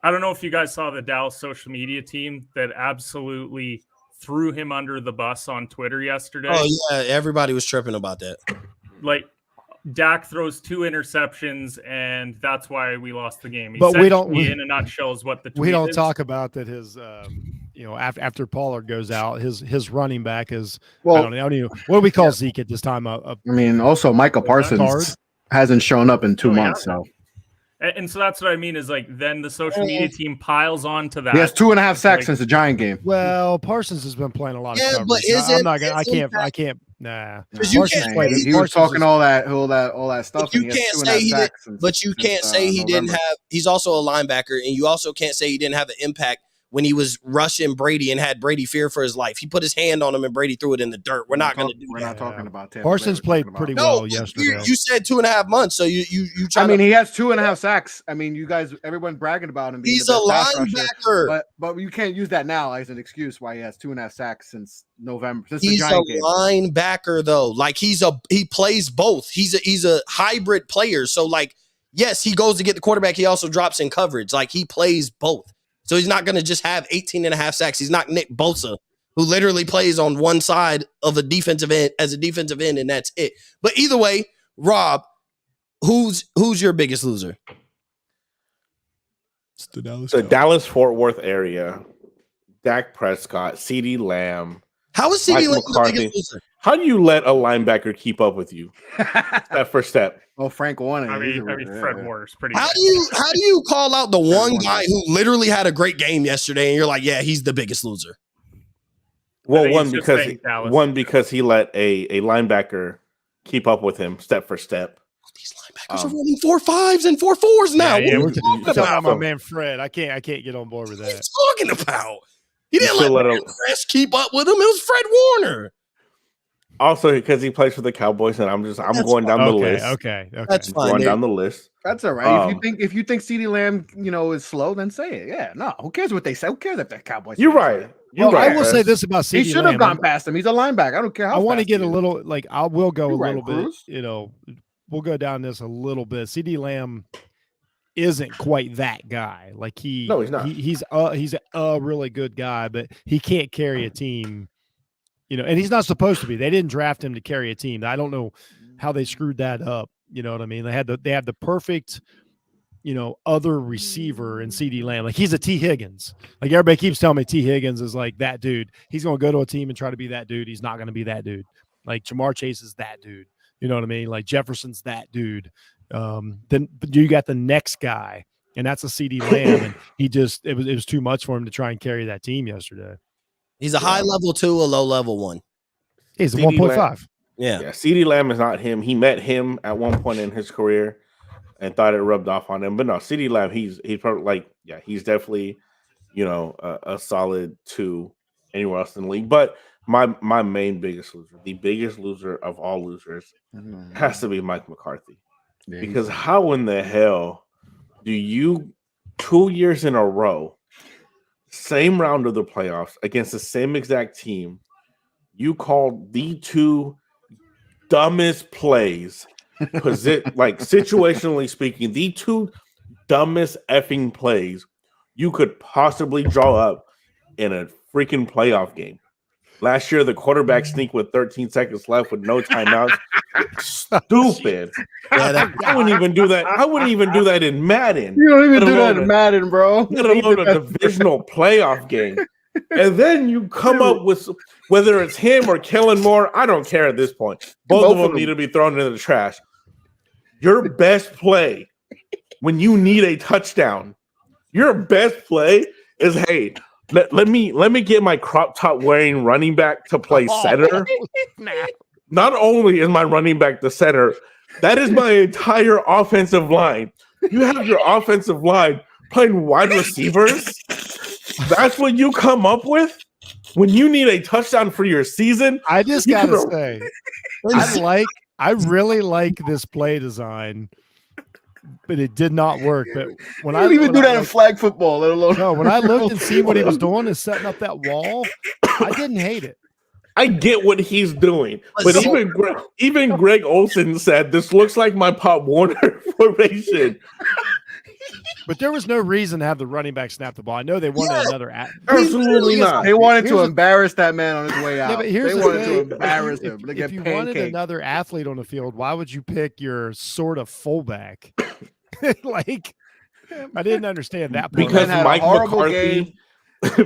I don't know if you guys saw the Dallas social media team that absolutely threw him under the bus on Twitter yesterday. Oh yeah, everybody was tripping about that. Like, Dak throws 2 interceptions, and that's why we lost the game. But we don't. In a nutshell, is what the tweet we don't is. talk about that. His, after Pollard goes out, his running back is. Well, I don't know. What do we call Zeke at this time? I mean, also Michael Parsons hasn't shown up in 2 months, so. And so that's what I mean is, like, then the social media team piles on to that. He has 2.5 sacks since the Giant game. Well, Parsons has been playing a lot of coverage. But I can't. Nah. He was talking all that stuff. You can't say he did, but you can't say he didn't have. He's also a linebacker, and you also can't say he didn't have an impact when he was rushing Brady and had Brady fear for his life. He put his hand on him and Brady threw it in the dirt. We're not going to do that. We're not talking about Tampa. Parsons played pretty well yesterday. You said 2.5 months, so you. I mean, he has 2.5 sacks. I mean, you guys, everyone bragging about him. He's a linebacker, but you can't use that now as an excuse why he has 2.5 sacks since November. He's a linebacker though. Like he plays both. He's a hybrid player. So like, yes, he goes to get the quarterback. He also drops in coverage. Like he plays both. So he's not going to just have 18.5 sacks. He's not Nick Bosa, who literally plays on one side of a defensive end as a defensive end, and that's it. But either way, Rob, who's your biggest loser? It's the Dallas-Fort Worth area. Dak Prescott, CeeDee Lamb. How is CeeDee Lamb the biggest loser? How do you let a linebacker keep up with you? Step for step. Oh, Frank Warner. I mean, Fred Warner's pretty. How do you call out the one guy who literally had a great game yesterday, and you're like, yeah, he's the biggest loser? Well, one because he let a linebacker keep up with him step for step. These linebackers are running 4.5s and 4.4s now. Yeah, what are you talking about? My man Fred. I can't get on board with that. What are you talking about? He didn't let Chris keep up with him. It was Fred Warner. Also, because he plays for the Cowboys, and I'm going down the list. Okay. That's fine. Going down the list. That's all right. If you think CeeDee Lamb, is slow, then say it. Yeah, no. Who cares what they say? Who cares if the Cowboys? You're right. I will say this about CeeDee Lamb. He should have gone past him. He's a linebacker. I don't care how. I want to get a little we'll go a little bit. Bruce. We'll go down this a little bit. CeeDee Lamb isn't quite that guy. Like he's not. He's a really good guy, but he can't carry a team. And he's not supposed to be. They didn't draft him to carry a team. I don't know how they screwed that up. You know what I mean? They had the perfect, other receiver in CeeDee Lamb. Like he's a T. Higgins. Like everybody keeps telling me T. Higgins is like that dude. He's going to go to a team and try to be that dude. He's not going to be that dude. Like Jamar Chase is that dude. You know what I mean? Like Jefferson's that dude. Then you got the next guy, and that's a CeeDee Lamb. And it was too much for him to try and carry that team yesterday. He's a high level 2, a low level 1. He's a 1.5. Yeah. CeeDee Lamb is not him. He met him at one point in his career and thought it rubbed off on him. But no, CeeDee Lamb, he's probably he's definitely, a solid 2 anywhere else in the league. But my main biggest loser, the biggest loser of all losers, has to be Mike McCarthy. Yeah, because how in the hell do you 2 years in a row, same round of the playoffs against the same exact team, you called the two dumbest plays, like situationally speaking, the two dumbest effing plays you could possibly draw up in a freaking playoff game. Last year, the quarterback sneak with 13 seconds left with no timeouts. Stupid. Yeah, I wouldn't even do that. I wouldn't even do that in Madden. You don't even do that in Madden, bro. Let alone a divisional playoff game. And then you come up with, whether it's him or Kellen Moore, I don't care at this point. Both of them need to be thrown into the trash. Your best play when you need a touchdown, your best play is, hey, let me get my crop top wearing running back to play center. Not only is my running back the center, that is my entire offensive line. You have your offensive line playing wide receivers. That's what you come up with when you need a touchdown for your season. I just gotta say, I really like this play design, but it did not work. But when I even do that in flag football, let alone when I looked and see what he was doing and setting up that wall, I didn't hate it. I get what he's doing, but even Greg Olson said this looks like my Pop Warner formation. But there was no reason to have the running back snap the ball. I know they wanted another. Absolutely not. They wanted to embarrass that man on his way out. Yeah, but here's they the wanted thing. to embarrass him. If you wanted another athlete on the field, why would you pick your sort of fullback? Like, I didn't understand that part. Because Mike McCarthy.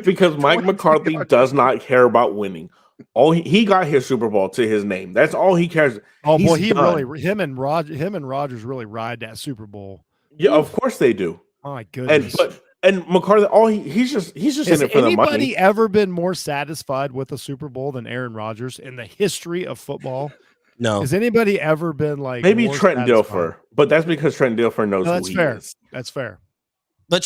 Because Mike McCarthy does not care about winning. All he got his Super Bowl to his name. That's all he cares. Oh boy, him and Rodgers really ride that Super Bowl. Yeah, of course they do. Oh my goodness. And McCarthy, he's just in it for the money. Has anybody ever been more satisfied with a Super Bowl than Aaron Rodgers in the history of football? No. Has anybody ever been like maybe Trent Dilfer? But that's because Trent Dilfer knows who he is. That's fair. But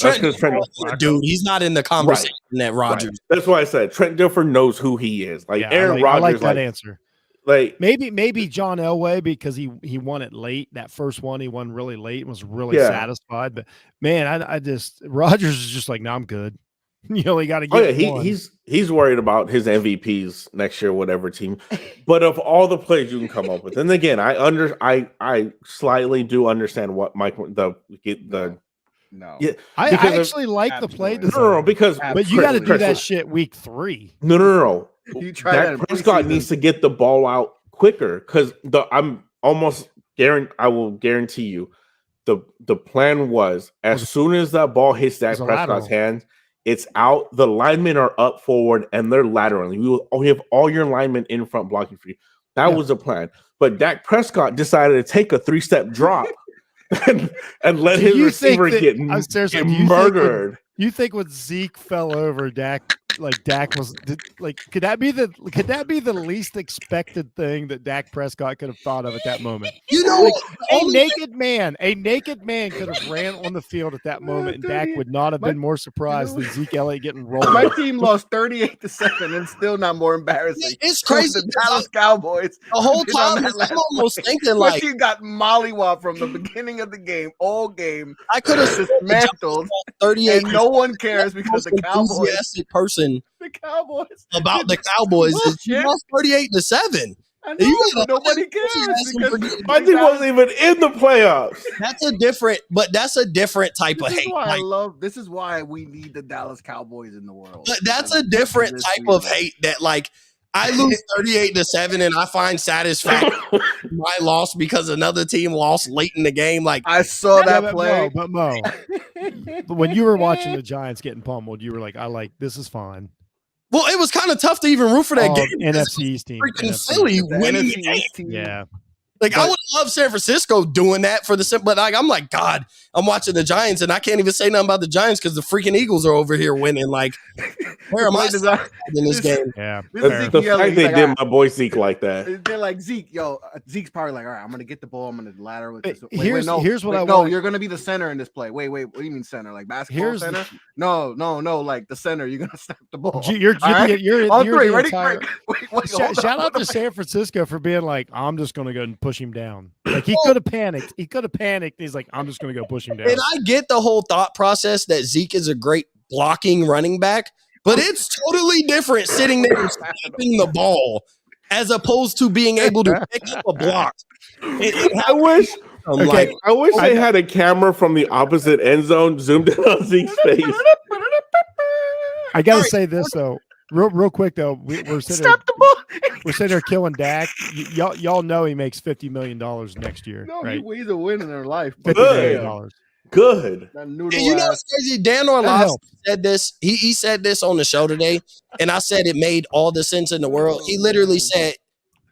dude, he's not in the conversation that Rodgers. Right. That's why I said Trent Dilfer knows who he is. Like Aaron Rodgers. I like that answer. Like maybe John Elway because he won it late. That first one he won really late and was really satisfied. But man, I just Rodgers is just like, no, I'm good. You only got to get. Oh yeah, he's worried about his MVPs next year, whatever team. But of all the plays you can come up with, and again, I slightly do understand what Mike the. No, yeah, I actually like the play design. No, because but you got to do that shit week 3. No. Dak Prescott needs to get the ball out quicker because I will guarantee you the plan was as soon as that ball hits Dak Prescott's hands, it's out. The linemen are up forward and they're laterally. We have all your linemen in front blocking for you. That was the plan. But Dak Prescott decided to take a 3-step drop. and let his receiver get murdered. You think when Zeke fell over, Dak was like, could that be the least expected thing that Dak Prescott could have thought of at that moment? You know, like, a naked man could have ran on the field at that moment, and Dak would not have been more surprised than Zeke Elliott getting rolled. My team lost 38-7, and still not more embarrassing. It's crazy. The Dallas Cowboys. The whole time, I'm almost thinking like you got mollywopped from the beginning of the game, all game. I could have dismantled 38, and no one cares because the Cowboys. Person the Cowboys about the Cowboys is you lost 38-7. I know, nobody cares. My team wasn't even in the playoffs. That's a different type of hate. This is why we need the Dallas Cowboys in the world. But that's a different type of hate that like I lose 38-7 and I find satisfaction in my loss because another team lost late in the game. Like I saw that play. But Mo, but when you were watching the Giants getting pummeled, you were like, this is fine. Well, it was kind of tough to even root for that game. NFC East team. Freaking Philly winning the game. Yeah. Like, I would love San Francisco doing that for the, but like, I'm like, God, I'm watching the Giants and I can't even say nothing about the Giants because the freaking Eagles are over here winning. Like, where am I in this game? Yeah. The fact they did my boy Zeke like that. They're like, Zeke, Zeke's probably like, all right, I'm going to get the ball. I'm going to ladder with this. Here's what I want. No, you're going to be the center in this play. Wait, what do you mean center? Like basketball center? No, like the center. You're going to snap the ball. You're all three. Ready? Shout out to San Francisco for being like, I'm just going to go and push him down. Like, he could have panicked. He's like, I'm just going to go push him down. And I get the whole thought process that Zeke is a great blocking running back, but it's totally different sitting there and snapping the ball as opposed to being able to pick up a block. I wish they had a camera from the opposite end zone zoomed in on Zeke's face. I got to say this, though. Real quick, though. We're sitting there killing Dak. Y'all know he makes $50 million next year. No, right? he's a win in their life. $50 million. Good. You know what's crazy? Dan Orlovsky said this. He said this on the show today, and I said it made all the sense in the world. He literally said,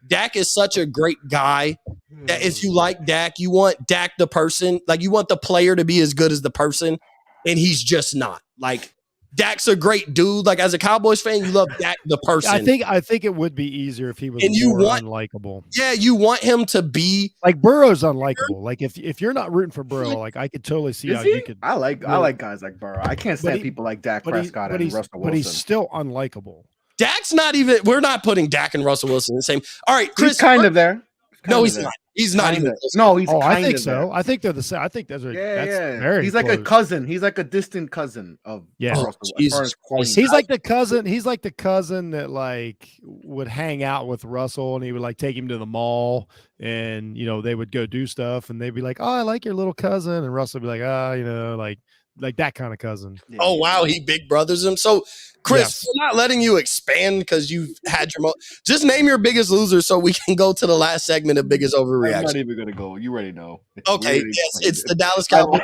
Dak is such a great guy that if you like Dak, you want Dak the person. Like, you want the player to be as good as the person, and he's just not. Like, Dak's a great dude. Like, as a Cowboys fan, you love Dak the person. I think it would be easier if he was more unlikable. Yeah, you want him to be like Burrow's unlikable. Like, if you're not rooting for Burrow, like, I could totally see how you could. I like guys like Burrow. I can't stand people like Dak Prescott and Russell Wilson. But he's still unlikable. Dak's not even. We're not putting Dak and Russell Wilson in the same. All right, Chris. He's kind of there. No, he's not. He's not even. No, he's. I think so. I think they're the same. I think those are. Yeah. Very he's like a cousin. He's like a distant cousin of. Yeah. He's like the cousin. He's like the cousin that like would hang out with Russell, and he would like take him to the mall, and they would go do stuff, and they'd be like, "Oh, I like your little cousin," and Russell would be like, like that kind of cousin. Oh wow, he big brothers him. So, Chris, we're not letting you expand because you've had your just name your biggest loser so we can go to the last segment of biggest overreaction. I'm not even gonna go. You already know. It's the Dallas Cowboys.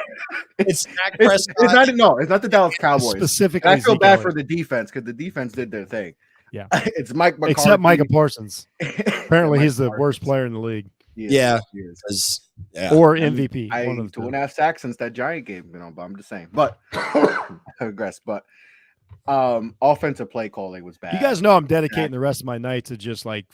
It's Dak Prescott. It's not the Dallas Cowboys. Specifically, I feel bad for the defense because the defense did their thing. Yeah, it's Mike McCarthy. Except Micah Parsons. Apparently, he's the worst player in the league. Yeah. Or MVP. I 2.5 sacks since that Giant game, but I'm just saying. But I digress. But offensive play calling was bad. You guys know I'm dedicating the rest of my night to just like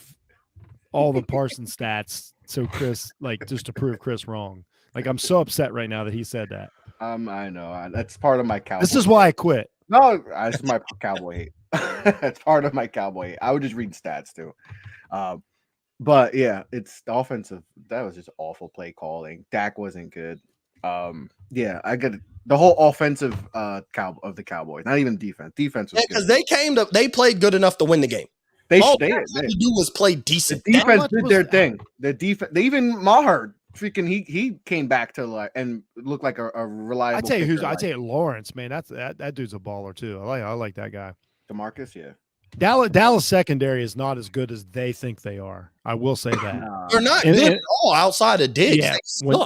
all the Parsons stats. So Chris, like, just to prove Chris wrong. Like, I'm so upset right now that he said that. I know. That's part of my Cowboy. This is why I quit. No, that's my Cowboy hate. That's part of my Cowboy hate. I would just read stats too. But yeah, it's the offensive. That was just awful play calling. Dak wasn't good. Yeah, I get it. The whole offensive of the Cowboys, not even defense. Defense was because they played good enough to win the game. They had to do was play decent. The defense did their thing. The defense, even Maher, freaking he came back to and looked like a reliable. I tell you Lawrence, man, that dude's a baller too. I like that guy. DeMarcus, yeah. Dallas secondary is not as good as they think they are. I will say that. They're not good at all outside of Diggs. Yeah,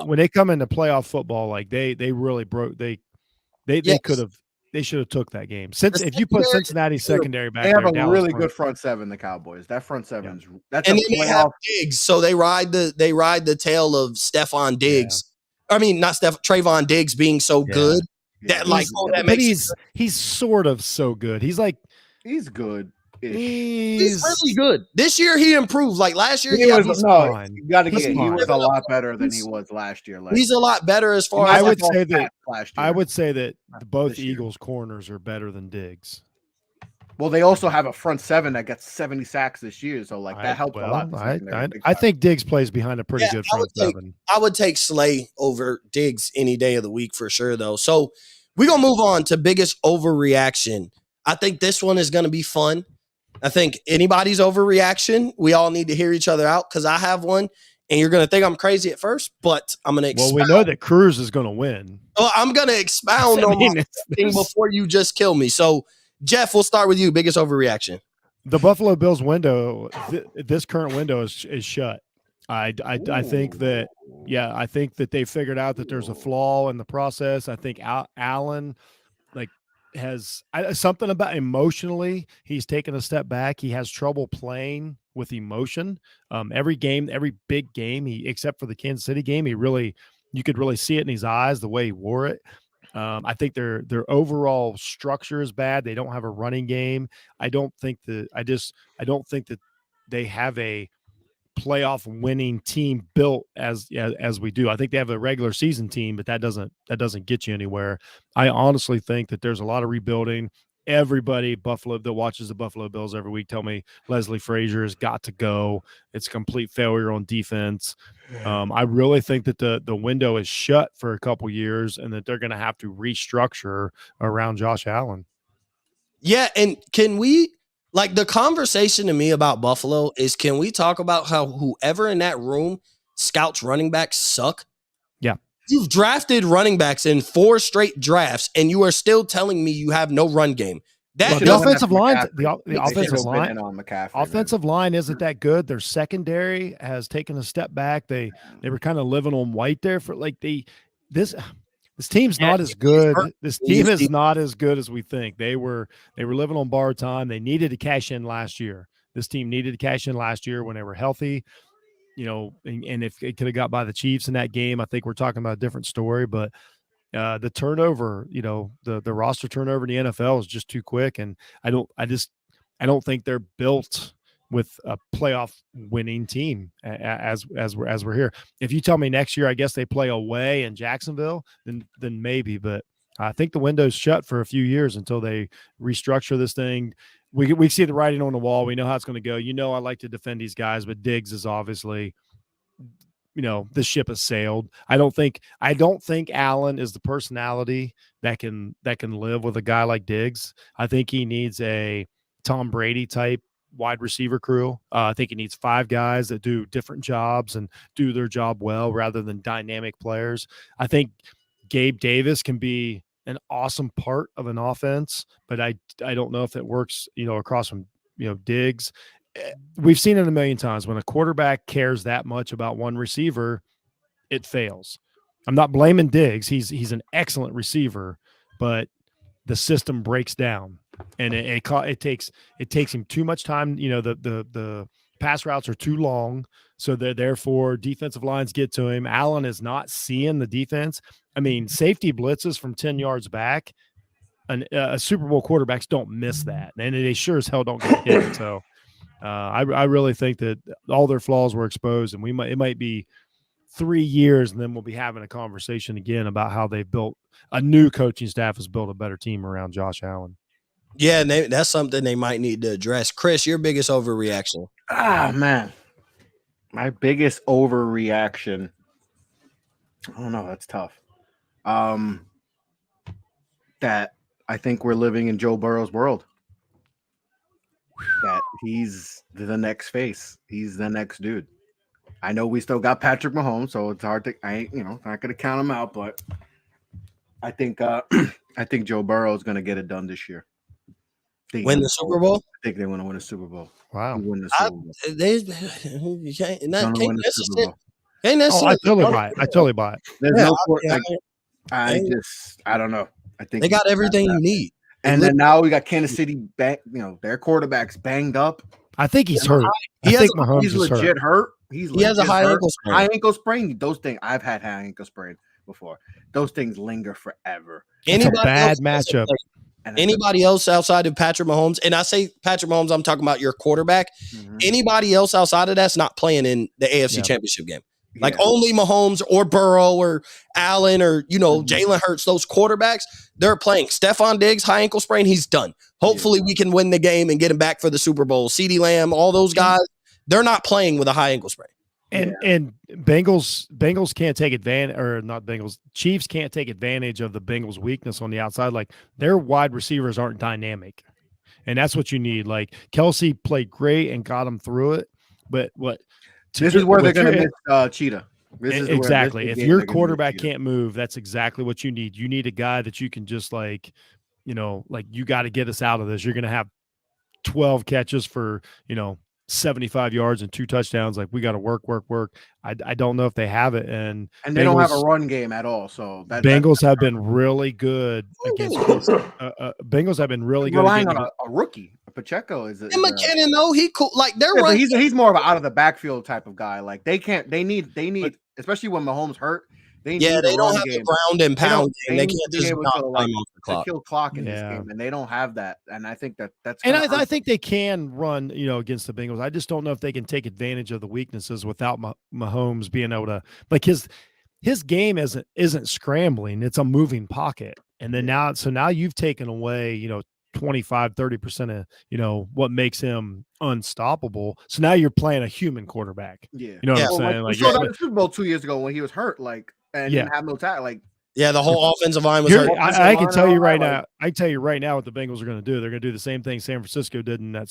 when they come into playoff football, like they really broke. They should have took that game. If you put Cincinnati secondary back, they have there, a really good front seven. The Cowboys, that front seven's that's and then they have Diggs, so they ride the tail of Stephon Diggs. Yeah. I mean, not Trayvon Diggs being so good that he's sort of so good. He's good. He's really good. This year he improved. Like last year, he was a lot better than he was last year. He's a lot better as far as I would say that both Eagles corners are better than Diggs. Well, they also have a front seven that got 70 sacks this year, so that helped a lot. I think Diggs plays behind a pretty good front seven. I would take Slay over Diggs any day of the week for sure, though. So we're gonna move on to biggest overreaction. I think this one is gonna be fun. I think anybody's overreaction, we all need to hear each other out because I have one, and you're going to think I'm crazy at first, but I'm going to expound. Well, we know that Cruz is going to win. Well, I'm going to expound on my thing before you just kill me. So, Jeff, we'll start with you. Biggest overreaction. The Buffalo Bills window, this current window is shut. I think that, I think that they figured out that there's a flaw in the process. I think Allen, has something about emotionally, he's taken a step back. He has trouble playing with emotion. Every game, every big game, except for the Kansas City game, you could really see it in his eyes, the way he wore it. I think their overall structure is bad. They don't have a running game. I don't think that they have a playoff winning team built as we do. I think they have a regular season team, but that doesn't get you anywhere. I honestly think that there's a lot of rebuilding. Everybody Buffalo that watches the Buffalo Bills every week tell me Leslie Frazier has got to go. It's a complete failure on defense. I really think that the window is shut for a couple years and that they're going to have to restructure around Josh Allen. Yeah, and can we like the conversation to me about Buffalo is can we talk about how whoever in that room scouts running backs suck? Yeah. You've drafted running backs in 4 straight drafts, and you are still telling me you have no run game. Well, They the should've went offensive after line, McCaffrey. the They offensive should've line, been in on McCaffrey, man. offensive line isn't that good. Their secondary has taken a step back. They were kind of living on white there for like this team's not as good. This team is not as good as we think. They were living on borrowed time. They needed to cash in last year. This team needed to cash in last year when they were healthy. And if it could have got by the Chiefs in that game, I think we're talking about a different story. But the turnover, the roster turnover in the NFL is just too quick, and I don't think they're built with a playoff winning team as we're here. If you tell me next year, I guess they play away in Jacksonville, then maybe. But I think the window's shut for a few years until they restructure this thing. We see the writing on the wall. We know how it's going to go. I like to defend these guys, but Diggs is obviously, the ship has sailed. I don't think Allen is the personality that can live with a guy like Diggs. I think he needs a Tom Brady type wide receiver crew. I think he needs 5 guys that do different jobs and do their job well rather than dynamic players. I think Gabe Davis can be an awesome part of an offense, but I don't know if it works, across from, Diggs. We've seen it a million times. When a quarterback cares that much about one receiver, it fails. I'm not blaming Diggs. He's an excellent receiver, but the system breaks down, and it takes him too much time. The pass routes are too long, so therefore defensive lines get to him. Allen is not seeing the defense. I mean, safety blitzes from 10 yards back. A Super Bowl quarterbacks don't miss that, and they sure as hell don't get hit. So I really think that all their flaws were exposed, and it might be 3 years, and then we'll be having a conversation again about how they've built a new coaching staff has built a better team around Josh Allen. Yeah, and that's something they might need to address. Chris, your biggest overreaction? Man, my biggest overreaction. I don't know. That's tough. That I think we're living in Joe Burrow's world. That he's the next face. He's the next dude. I know we still got Patrick Mahomes, so it's hard to not gonna count him out, but I think Joe Burrow is gonna get it done this year. Win the Super Bowl? I think they want to win a Super Bowl. Wow. Win the Super Bowl. You can't Win the Super Bowl. I totally buy it. There's I don't know. I think they got everything you need. And then now we got Kansas City their quarterback's banged up. I think he's hurt. He's legit hurt. He has a high ankle sprain. High ankle sprain. Those things, I've had high ankle sprain before. Those things linger forever. It's a bad matchup. Anybody else outside of Patrick Mahomes, and I say Patrick Mahomes, I'm talking about your quarterback. Mm-hmm. Anybody else outside of that's not playing in the AFC Championship game. Like only Mahomes or Burrow or Allen or, Jalen Hurts, those quarterbacks, they're playing. Stephon Diggs, high ankle sprain, he's done. Hopefully we can win the game and get him back for the Super Bowl. CeeDee Lamb, all those guys, they're not playing with a high ankle sprain. And Bengals can't take advantage, or not Bengals, Chiefs can't take advantage of the Bengals' weakness on the outside. Like their wide receivers aren't dynamic. And that's what you need. Like Kelsey played great and got them through it. But this is where they're going to miss Cheetah. Exactly. If your quarterback can't move, that's exactly what you need. You need a guy that you can just you got to get us out of this. You're going to have 12 catches for, 75 yards and 2 touchdowns. Like, we got to work. I don't know if they have it. And they don't have a run game at all. So Bengals have been really good against Bengals have been really good relying on a rookie. Pacheco is and McKinnon, though, he cool. Like, they're but he's more of an out of the backfield type of guy. Like, they need, especially when Mahomes hurt. They don't have the ground and pound game. They can't just kill clock in this game, and they don't have that. And I think that's. And I think they can run, against the Bengals. I just don't know if they can take advantage of the weaknesses without Mahomes being able to, like, his game isn't scrambling; it's a moving pocket. And then now you've taken away, 25-30% of what makes him unstoppable. So now you're playing a human quarterback. Yeah, you know what I'm saying? Like, the Super Bowl 2 years ago when he was hurt, like. And didn't have no tackle. Like, the whole offensive line was hurt. I can tell you right now. I can tell you right now what the Bengals are going to do. They're going to do the same thing San Francisco did in that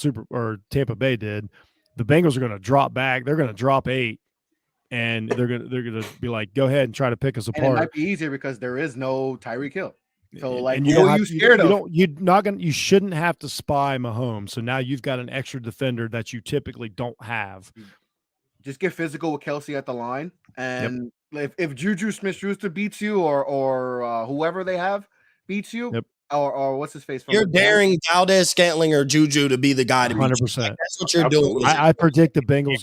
Tampa Bay did. The Bengals are going to drop back. They're going to drop 8, and they're going to be like, go ahead and try to pick us apart. And it might be easier because there is no Tyreek Hill. So, like, and you shouldn't have to spy Mahomes. So now you've got an extra defender that you typically don't have. Just get physical with Kelsey at the line, and if Juju Smith-Schuster beats you, or whoever they have beats you, or what's his face? You're daring Valdez-Scantling or Juju to be the guy to beat 100%. you. Like, that's what you're doing. I predict the Bengals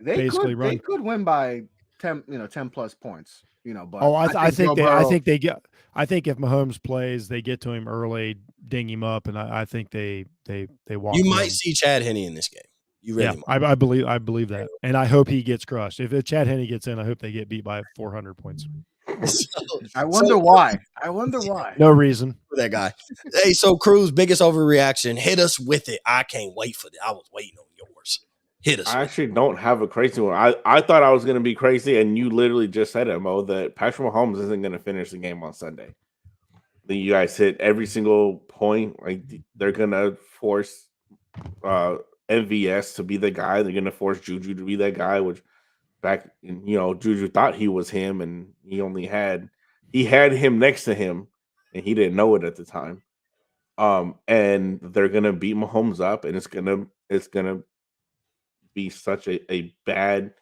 They could win by 10 plus points. But I think if Mahomes plays, they get to him early, ding him up, and I think they walk. You might see Chad Henne in this game. I believe that, and I hope he gets crushed. If Chad Henne gets in, I hope they get beat by 400 points. I wonder why. No reason for that guy. Hey, so Cruz, biggest overreaction. Hit us with it. I can't wait for it. I was waiting on yours. Hit us. I actually don't have a crazy one. I thought I was going to be crazy, and you literally just said it, Mo, that Patrick Mahomes isn't going to finish the game on Sunday. Then you guys hit every single point. Like, they're going to force MVS to be the guy. They're going to force Juju to be that guy, which back, Juju thought he was him, and he had him next to him, and he didn't know it at the time. And they're going to beat Mahomes up, and it's going to be such a bad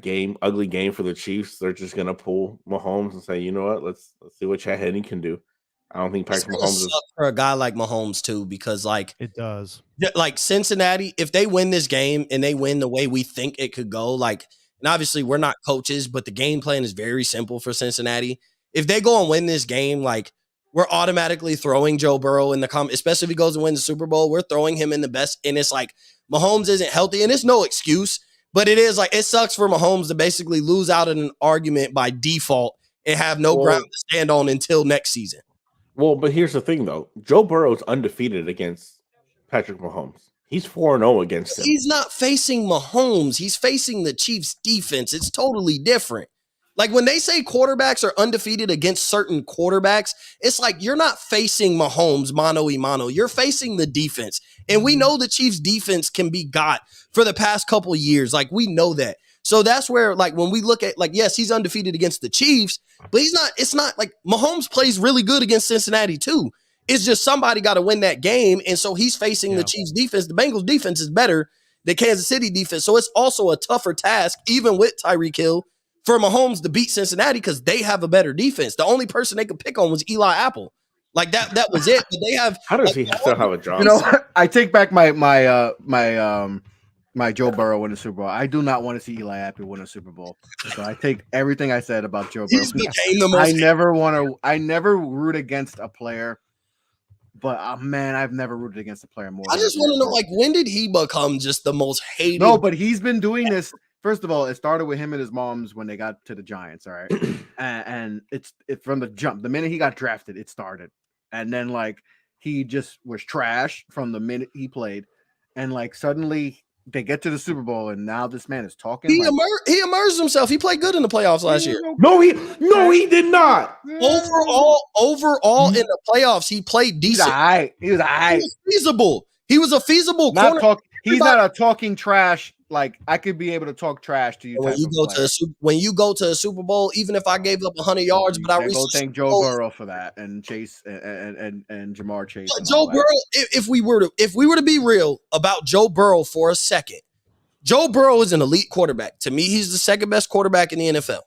game, ugly game for the Chiefs. They're just going to pull Mahomes and say, you know what, let's see what Chad Henne can do. I don't think Patrick Mahomes is for a guy like Mahomes too, because it does. Like Cincinnati, if they win this game and they win the way we think it could go, and obviously we're not coaches, but the game plan is very simple for Cincinnati. If they go and win this game, we're automatically throwing Joe Burrow in the especially if he goes and wins the Super Bowl, we're throwing him in the best. And it's like Mahomes isn't healthy, and it's no excuse, but it is it sucks for Mahomes to basically lose out in an argument by default and have no ground to stand on until next season. Well, but here's the thing, though. Joe Burrow's undefeated against Patrick Mahomes. He's 4-0 against him. He's not facing Mahomes. He's facing the Chiefs' defense. It's totally different. Like, when they say quarterbacks are undefeated against certain quarterbacks, it's like you're not facing Mahomes mano-a-mano. You're facing the defense. And we know the Chiefs' defense can be got for the past couple of years. We know that. So that's where, when we look at, yes, he's undefeated against the Chiefs, but it's not Mahomes plays really good against Cincinnati too. It's just somebody got to win that game. And so he's facing the Chiefs defense. The Bengals defense is better than Kansas City defense. So it's also a tougher task, even with Tyreek Hill, for Mahomes to beat Cincinnati because they have a better defense. The only person they could pick on was Eli Apple. That was it. But they have. How does he still have a job? I take back my Joe Burrow win a Super Bowl. I do not want to see Eli Apple win a Super Bowl. So I take everything I said about Joe Burrow. I never root against a player, but I've never rooted against a player more. I just want to know, when did he become just the most hated? No, but he's been doing this. First of all, it started with him and his moms when they got to the Giants. All right, and it's from the jump. The minute he got drafted, it started, and then he just was trash from the minute he played, and suddenly. They get to the Super Bowl, and now this man is talking. He immersed himself. He played good in the playoffs last year. No, he did not. Overall, in the playoffs, he played decent. He was feasible. He was a feasible corner. He's not a talking trash like I could be able to talk trash to you. When you go to a Super Bowl, even if I gave up 100 yards, but I reached go thank Joe Burrow for that, and Chase and Jamar Chase. But Joe Burrow, if we were to be real about Joe Burrow for a second, Joe Burrow is an elite quarterback. To me, he's the second best quarterback in the NFL.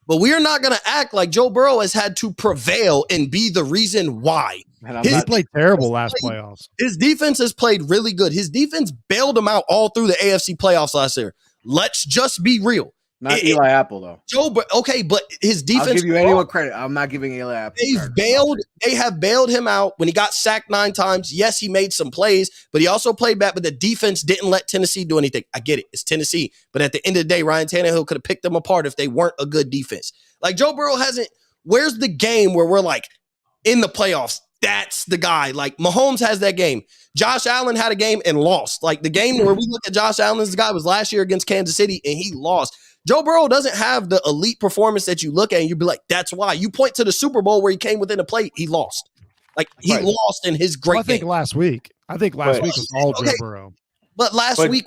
But we are not going to act like Joe Burrow has had to prevail and be the reason why. He played terrible last playoffs. His defense has played really good. His defense bailed him out all through the AFC playoffs last year. Let's just be real. Not Eli Apple, though. Okay, but his defense. I'll give you anyone credit. I'm not giving Eli Apple. They have bailed him out when he got sacked 9 times. Yes, he made some plays, but he also played bad. But the defense didn't let Tennessee do anything. I get it. It's Tennessee. But at the end of the day, Ryan Tannehill could have picked them apart if they weren't a good defense. Like Joe Burrow hasn't. Where's the game where we're like in the playoffs? That's the guy. Like Mahomes has that game. Josh Allen had a game and lost. Like the game where we look at Josh Allen as the guy was last year against Kansas City and he lost. Joe Burrow doesn't have the elite performance that you look at and you'd be like, that's why. You point to the Super Bowl where he came within a plate, he lost. Like he lost in his great game. Last week. I think last week was all Joe Burrow. But last week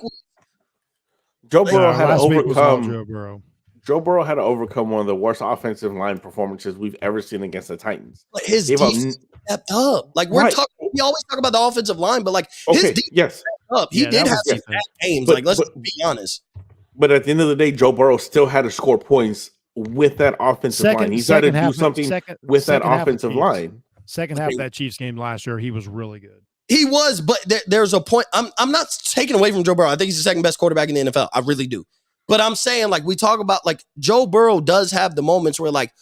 Joe Burrow had to overcome Joe Burrow. Joe Burrow had to overcome one of the worst offensive line performances we've ever seen against the Titans. But his defense stepped up. Like we always talk about the offensive line, but like his defense stepped up. He did have some bad games. Like let's be honest. But at the end of the day, Joe Burrow still had to score points with that offensive line. He's had to do something with that offensive line. Second half of that Chiefs game last year, he was really good. He was, but there's a point. I'm not taking away from Joe Burrow. I think he's the second best quarterback in the NFL. I really do. But I'm saying, like, we talk about, like, Joe Burrow does have the moments where, like,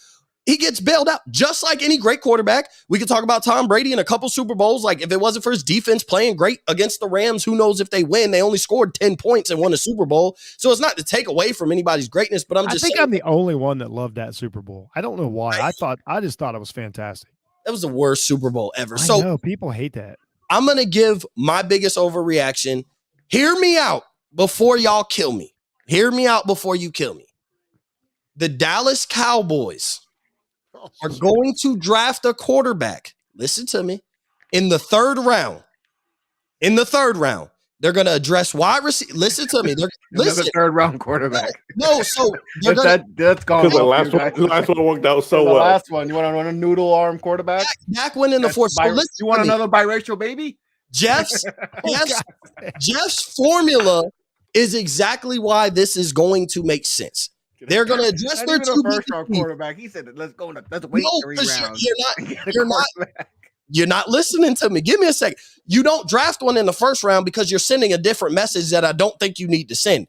he gets bailed out. Just like any great quarterback, we could talk about Tom Brady in a couple Super Bowls. Like, if it wasn't for his defense playing great against the Rams, who knows if they win? They only scored 10 points and won a Super Bowl. So it's not to take away from anybody's greatness, but I think I'm the only one that loved that Super Bowl. I don't know why. I just thought it was fantastic. That was the worst Super Bowl ever. I know, people hate that. I'm going to give my biggest overreaction. Hear me out before y'all kill me. Hear me out before you kill me. The Dallas Cowboys are going to draft a quarterback. Listen to me. In the third round. They're going to address wide receiver. Listen to me. Another third round quarterback. No, so that's gone. The last one worked out so well. The last one. You want a noodle arm quarterback? Dak went in the fourth. You want another biracial baby? Jeff's formula is exactly why this is going to make sense. They're going to address their two first round quarterback. He said, "Let's go. Let's wait 3 rounds." You're not listening to me. Give me a second. You don't draft one in the first round because you're sending a different message that I don't think you need to send.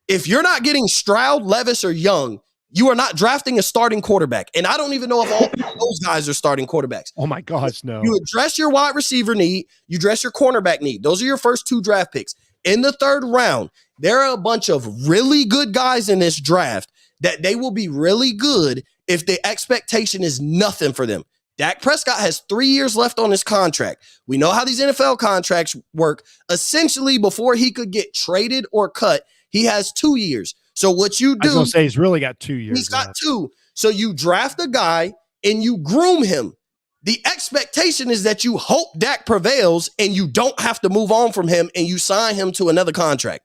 If you're not getting Stroud, Levis, or Young, you are not drafting a starting quarterback. And I don't even know if all those guys are starting quarterbacks. Oh my gosh, no. You address your wide receiver need. You address your cornerback need. Those are your first 2 draft picks. In the third round, there are a bunch of really good guys in this draft that they will be really good if the expectation is nothing for them. Dak Prescott has 3 years left on his contract. We know how these NFL contracts work. Essentially, before he could get traded or cut, he has 2 years. So what you do— I was going to say he's really got 2 years. He's got 2. So you draft a guy and you groom him. The expectation is that you hope Dak prevails and you don't have to move on from him and you sign him to another contract.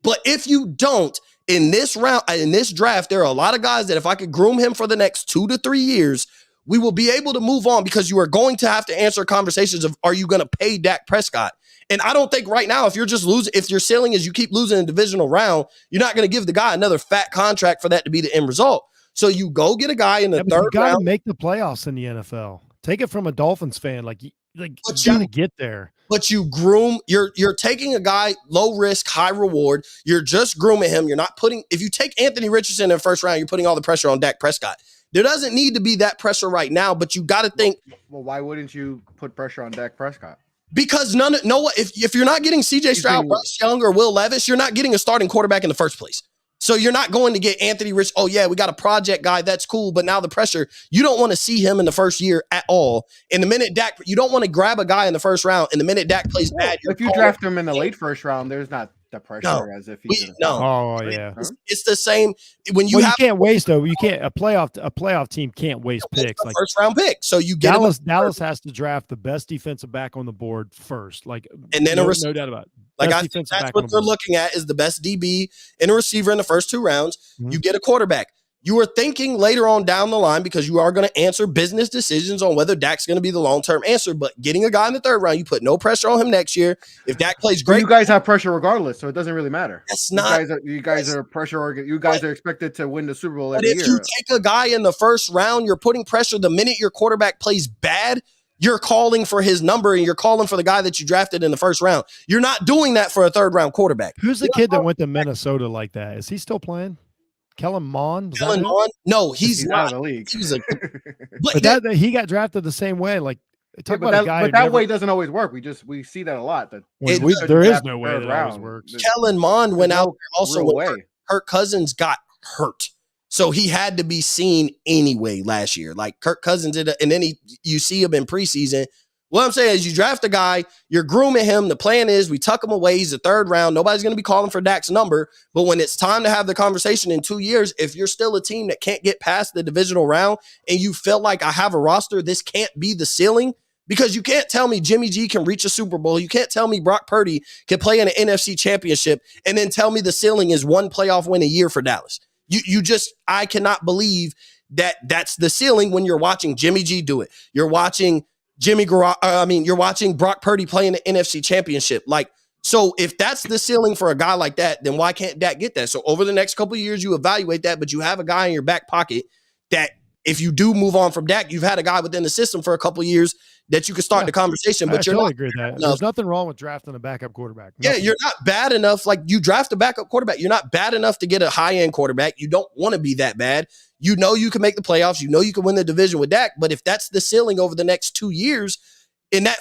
But if you don't, in this draft, there are a lot of guys that if I could groom him for the next 2 to 3 years, we will be able to move on because you are going to have to answer conversations of, are you going to pay Dak Prescott? And I don't think right now, if you're just losing, if your ceiling is you keep losing in a divisional round, you're not going to give the guy another fat contract for that to be the end result. So you go get a guy in the third round. You got to make the playoffs in the NFL. Take it from a Dolphins fan. You got to get there. But you groom, you're taking a guy low risk, high reward. You're just grooming him. You're not putting, if you take Anthony Richardson in the first round, you're putting all the pressure on Dak Prescott. There doesn't need to be that pressure right now, but you got to think. Well, why wouldn't you put pressure on Dak Prescott? Because if you're not getting CJ Stroud, Bryce Young, or Will Levis, you're not getting a starting quarterback in the first place. So you're not going to get Anthony Rich. Oh, yeah, we got a project guy. That's cool. But now the pressure, you don't want to see him in the first year at all. And the minute Dak, you don't want to grab a guy in the first round. And the minute Dak plays bad, if you draft him in the late first round, there's not the pressure as if he's yeah. It's the same when you can't waste though. You can't a playoff team can't waste picks like first round pick. So you get Dallas has to draft the best defensive back on the board first. And then no doubt about it. Like Best I think defensive that's back on what the they're board. looking at is the best DB and a receiver in the first 2 rounds. Mhm. You get a quarterback. You are thinking later on down the line because you are going to answer business decisions on whether Dak's going to be the long-term answer. But getting a guy in the 3rd round, you put no pressure on him next year. If Dak plays But great, you guys have pressure regardless, so it doesn't really matter. that's not. You guys are pressure. You guys are expected to win the Super Bowl But every if year. you take a guy in the 1st round, you're putting pressure. The minute your quarterback plays bad, you're calling for his number and you're calling for the guy that you drafted in the 1st round. You're not doing that for a 3rd round quarterback. Who's the kid that went to Minnesota like that? Is he still playing? Kellen Mond? Kellen Mond? No, he's out not. of the league. He's a, But that he got drafted the same way. Like talk but about a guy. that never, way doesn't always work. We see that a lot. That there is no way that always works. Kellen Mond went out also real when way. Kirk Cousins got hurt. So he had to be seen anyway last year. Like Kirk Cousins did, and then you see him in preseason. What I'm saying is you draft a guy, you're grooming him. The plan is we tuck him away. He's a 3rd round. Nobody's going to be calling for Dak's number. But when it's time to have the conversation in 2 years, if you're still a team that can't get past the divisional round and you feel like I have a roster, this can't be the ceiling, because you can't tell me Jimmy G can reach a Super Bowl. You can't tell me Brock Purdy can play in an NFC championship and then tell me the ceiling is 1 playoff win a year for Dallas. I cannot believe that that's the ceiling when you're watching Jimmy G do it. You're watching you're watching Brock Purdy play in the NFC championship. Like, so if that's the ceiling for a guy like that, then why can't Dak get that? So over the next couple of years, you evaluate that, but you have a guy in your back pocket that if you do move on from Dak, you've had a guy within the system for a couple of years that you can start the conversation. But I totally agree with that. There's nothing wrong with drafting a backup quarterback. Nothing. Yeah, you're not bad enough. Like you draft a backup quarterback. You're not bad enough to get a high-end quarterback. You don't want to be that bad. You know you can make the playoffs. You know you can win the division with Dak. But if that's the ceiling over the next 2 years, in that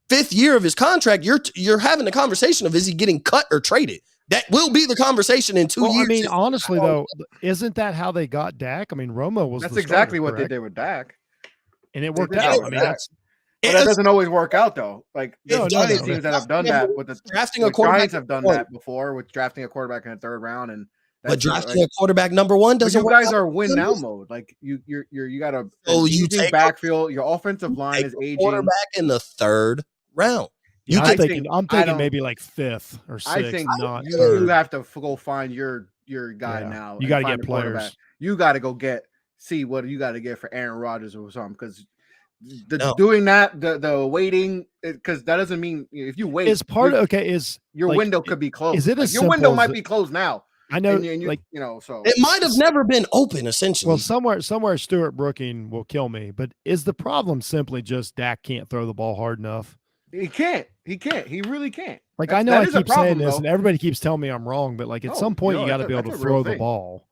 5th year of his contract, you're having the conversation of is he getting cut or traded? That will be the conversation in 2 years. I mean, honestly, though, isn't that how they got Dak? I mean, Romo was That's the exactly starter, what they correct? did with Dak. And it worked did out. that I with mean, Dak. But that doesn't always work out, though. Like No, there's plenty no. of teams that have done that with the drafting a quarterback. Giants have done that before with drafting a quarterback in the 3rd round, and But drafting a quarterback number 1 doesn't you work. guys out. are win now mode. Like you got a you take backfield. Your offensive line is aging. Quarterback in the 3rd round. I'm thinking maybe like 5th or 6th. I think not you 3rd. have to go find your guy Yeah. now. You got to find get a quarterback. players. You got to go see what you got to get for Aaron Rodgers or something, because doing that the waiting, because that doesn't mean if you wait Is part is your like, window could be closed. Is it as your window simple might as be closed now? I know, and you, like so it might have never been open. Essentially, well, somewhere Stuart Brooking will kill me. But is the problem simply just Dak can't throw the ball hard enough? he can't. He really can't. Like I know I keep saying this, and everybody keeps telling me I'm wrong. But like at some point, you got to be able to throw the ball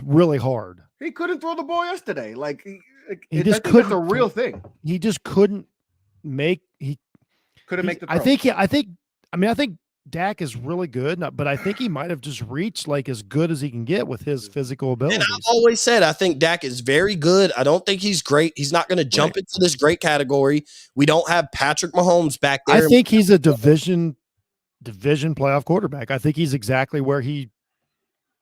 really hard. He couldn't throw the ball yesterday. Like he just couldn't. That's a real thing. He just couldn't make. He couldn't make the throw. I think Dak is really good, but I think he might have just reached like as good as he can get with his physical abilities. And I've always said I think Dak is very good. I don't think he's great. He's not going to jump into this great category. We don't have Patrick Mahomes back there. I think he's a division playoff quarterback. I think he's exactly where he.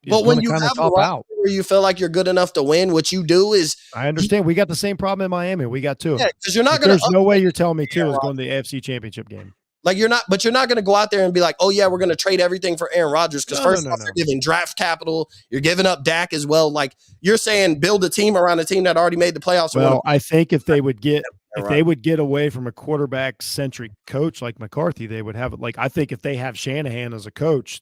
But when you have a roster where you feel like you're good enough to win, what you do is I understand. We got the same problem in Miami. We got 2. Yeah, because you're not going to. There's no way you're telling me 2 is going to the AFC Championship game. Like you're not going to go out there and be like, oh yeah, we're going to trade everything for Aaron Rodgers because you're giving draft capital, you're giving up Dak as well. Like you're saying, build a team around a team that already made the playoffs. Well, I think if they would get away from a quarterback centric coach like McCarthy, they would have it. Like I think if they have Shanahan as a coach,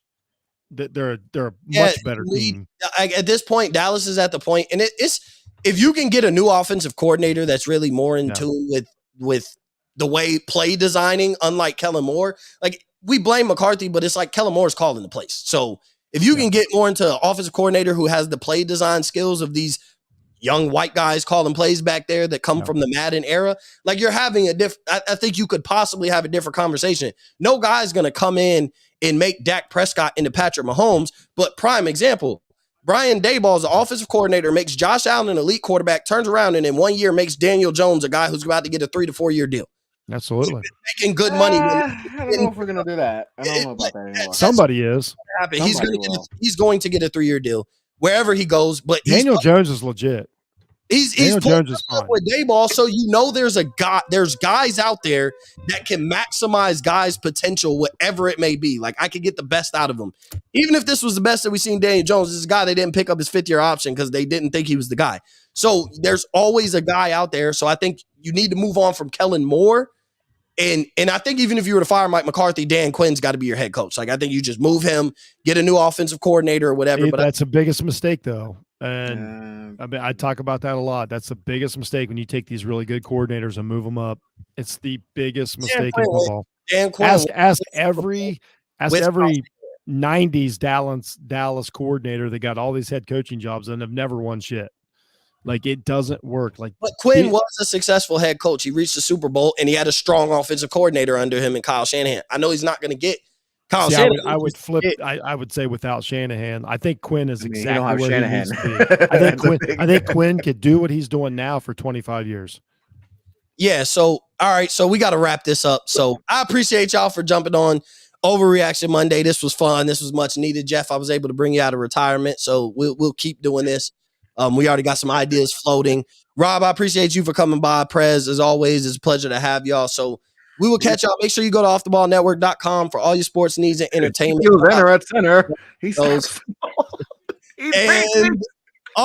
that they're a much better team. At this point, Dallas is at the point, and it's if you can get a new offensive coordinator that's really more in tune with the way play designing, unlike Kellen Moore. Like we blame McCarthy, but it's like Kellen Moore's calling the plays. So if you can get more into an offensive coordinator who has the play design skills of these young white guys calling plays back there that come from the Madden era, like you're having I think you could possibly have a different conversation. No guy's going to come in and make Dak Prescott into Patrick Mahomes, but prime example, Brian Daboll is the offensive coordinator, makes Josh Allen an elite quarterback, turns around and in 1 year makes Daniel Jones a guy who's about to get a 3 to 4 year deal. Absolutely. Making good money. I don't know if we're going to do that. I don't know about that anymore. Somebody is. He's going to get a 3 year deal wherever he goes. But Daniel Jones is legit. He's Daniel putting Jones is up fine. with Dayball, so there's guys out there that can maximize guys' potential, whatever it may be. Like I could get the best out of him. Even if this was the best that we've seen Daniel Jones, this is a guy they didn't pick up his 5th-year option because they didn't think he was the guy. So there's always a guy out there. So I think you need to move on from Kellen Moore. And I think even if you were to fire Mike McCarthy, Dan Quinn's got to be your head coach. Like I think you just move him, get a new offensive coordinator or whatever. But That's the biggest mistake, though. And I mean, I talk about that a lot. That's the biggest mistake when you take these really good coordinators and move them up. It's the biggest mistake in football. Dan Quinn, Ask every 90s Dallas coordinator that got all these head coaching jobs and have never won shit. Like it doesn't work. Like, but Quinn was a successful head coach. He reached the Super Bowl and he had a strong offensive coordinator under him and Kyle Shanahan. I know he's not going to get Kyle Shanahan. I would flip. I would say without Shanahan, I think Quinn is exactly where Shanahan. he needs to be. I think Quinn could do what he's doing now for 25 years. Yeah. So, all right. So we got to wrap this up. So I appreciate y'all for jumping on Overreaction Monday. This was fun. This was much needed. Jeff, I was able to bring you out of retirement. So we'll keep doing this. We already got some ideas floating. Rob, I appreciate you for coming by. Prez, as always, it's a pleasure to have y'all. So we will catch y'all. Make sure you go to offtheballnetwork.com for all your sports needs and entertainment. He was center at center. He's and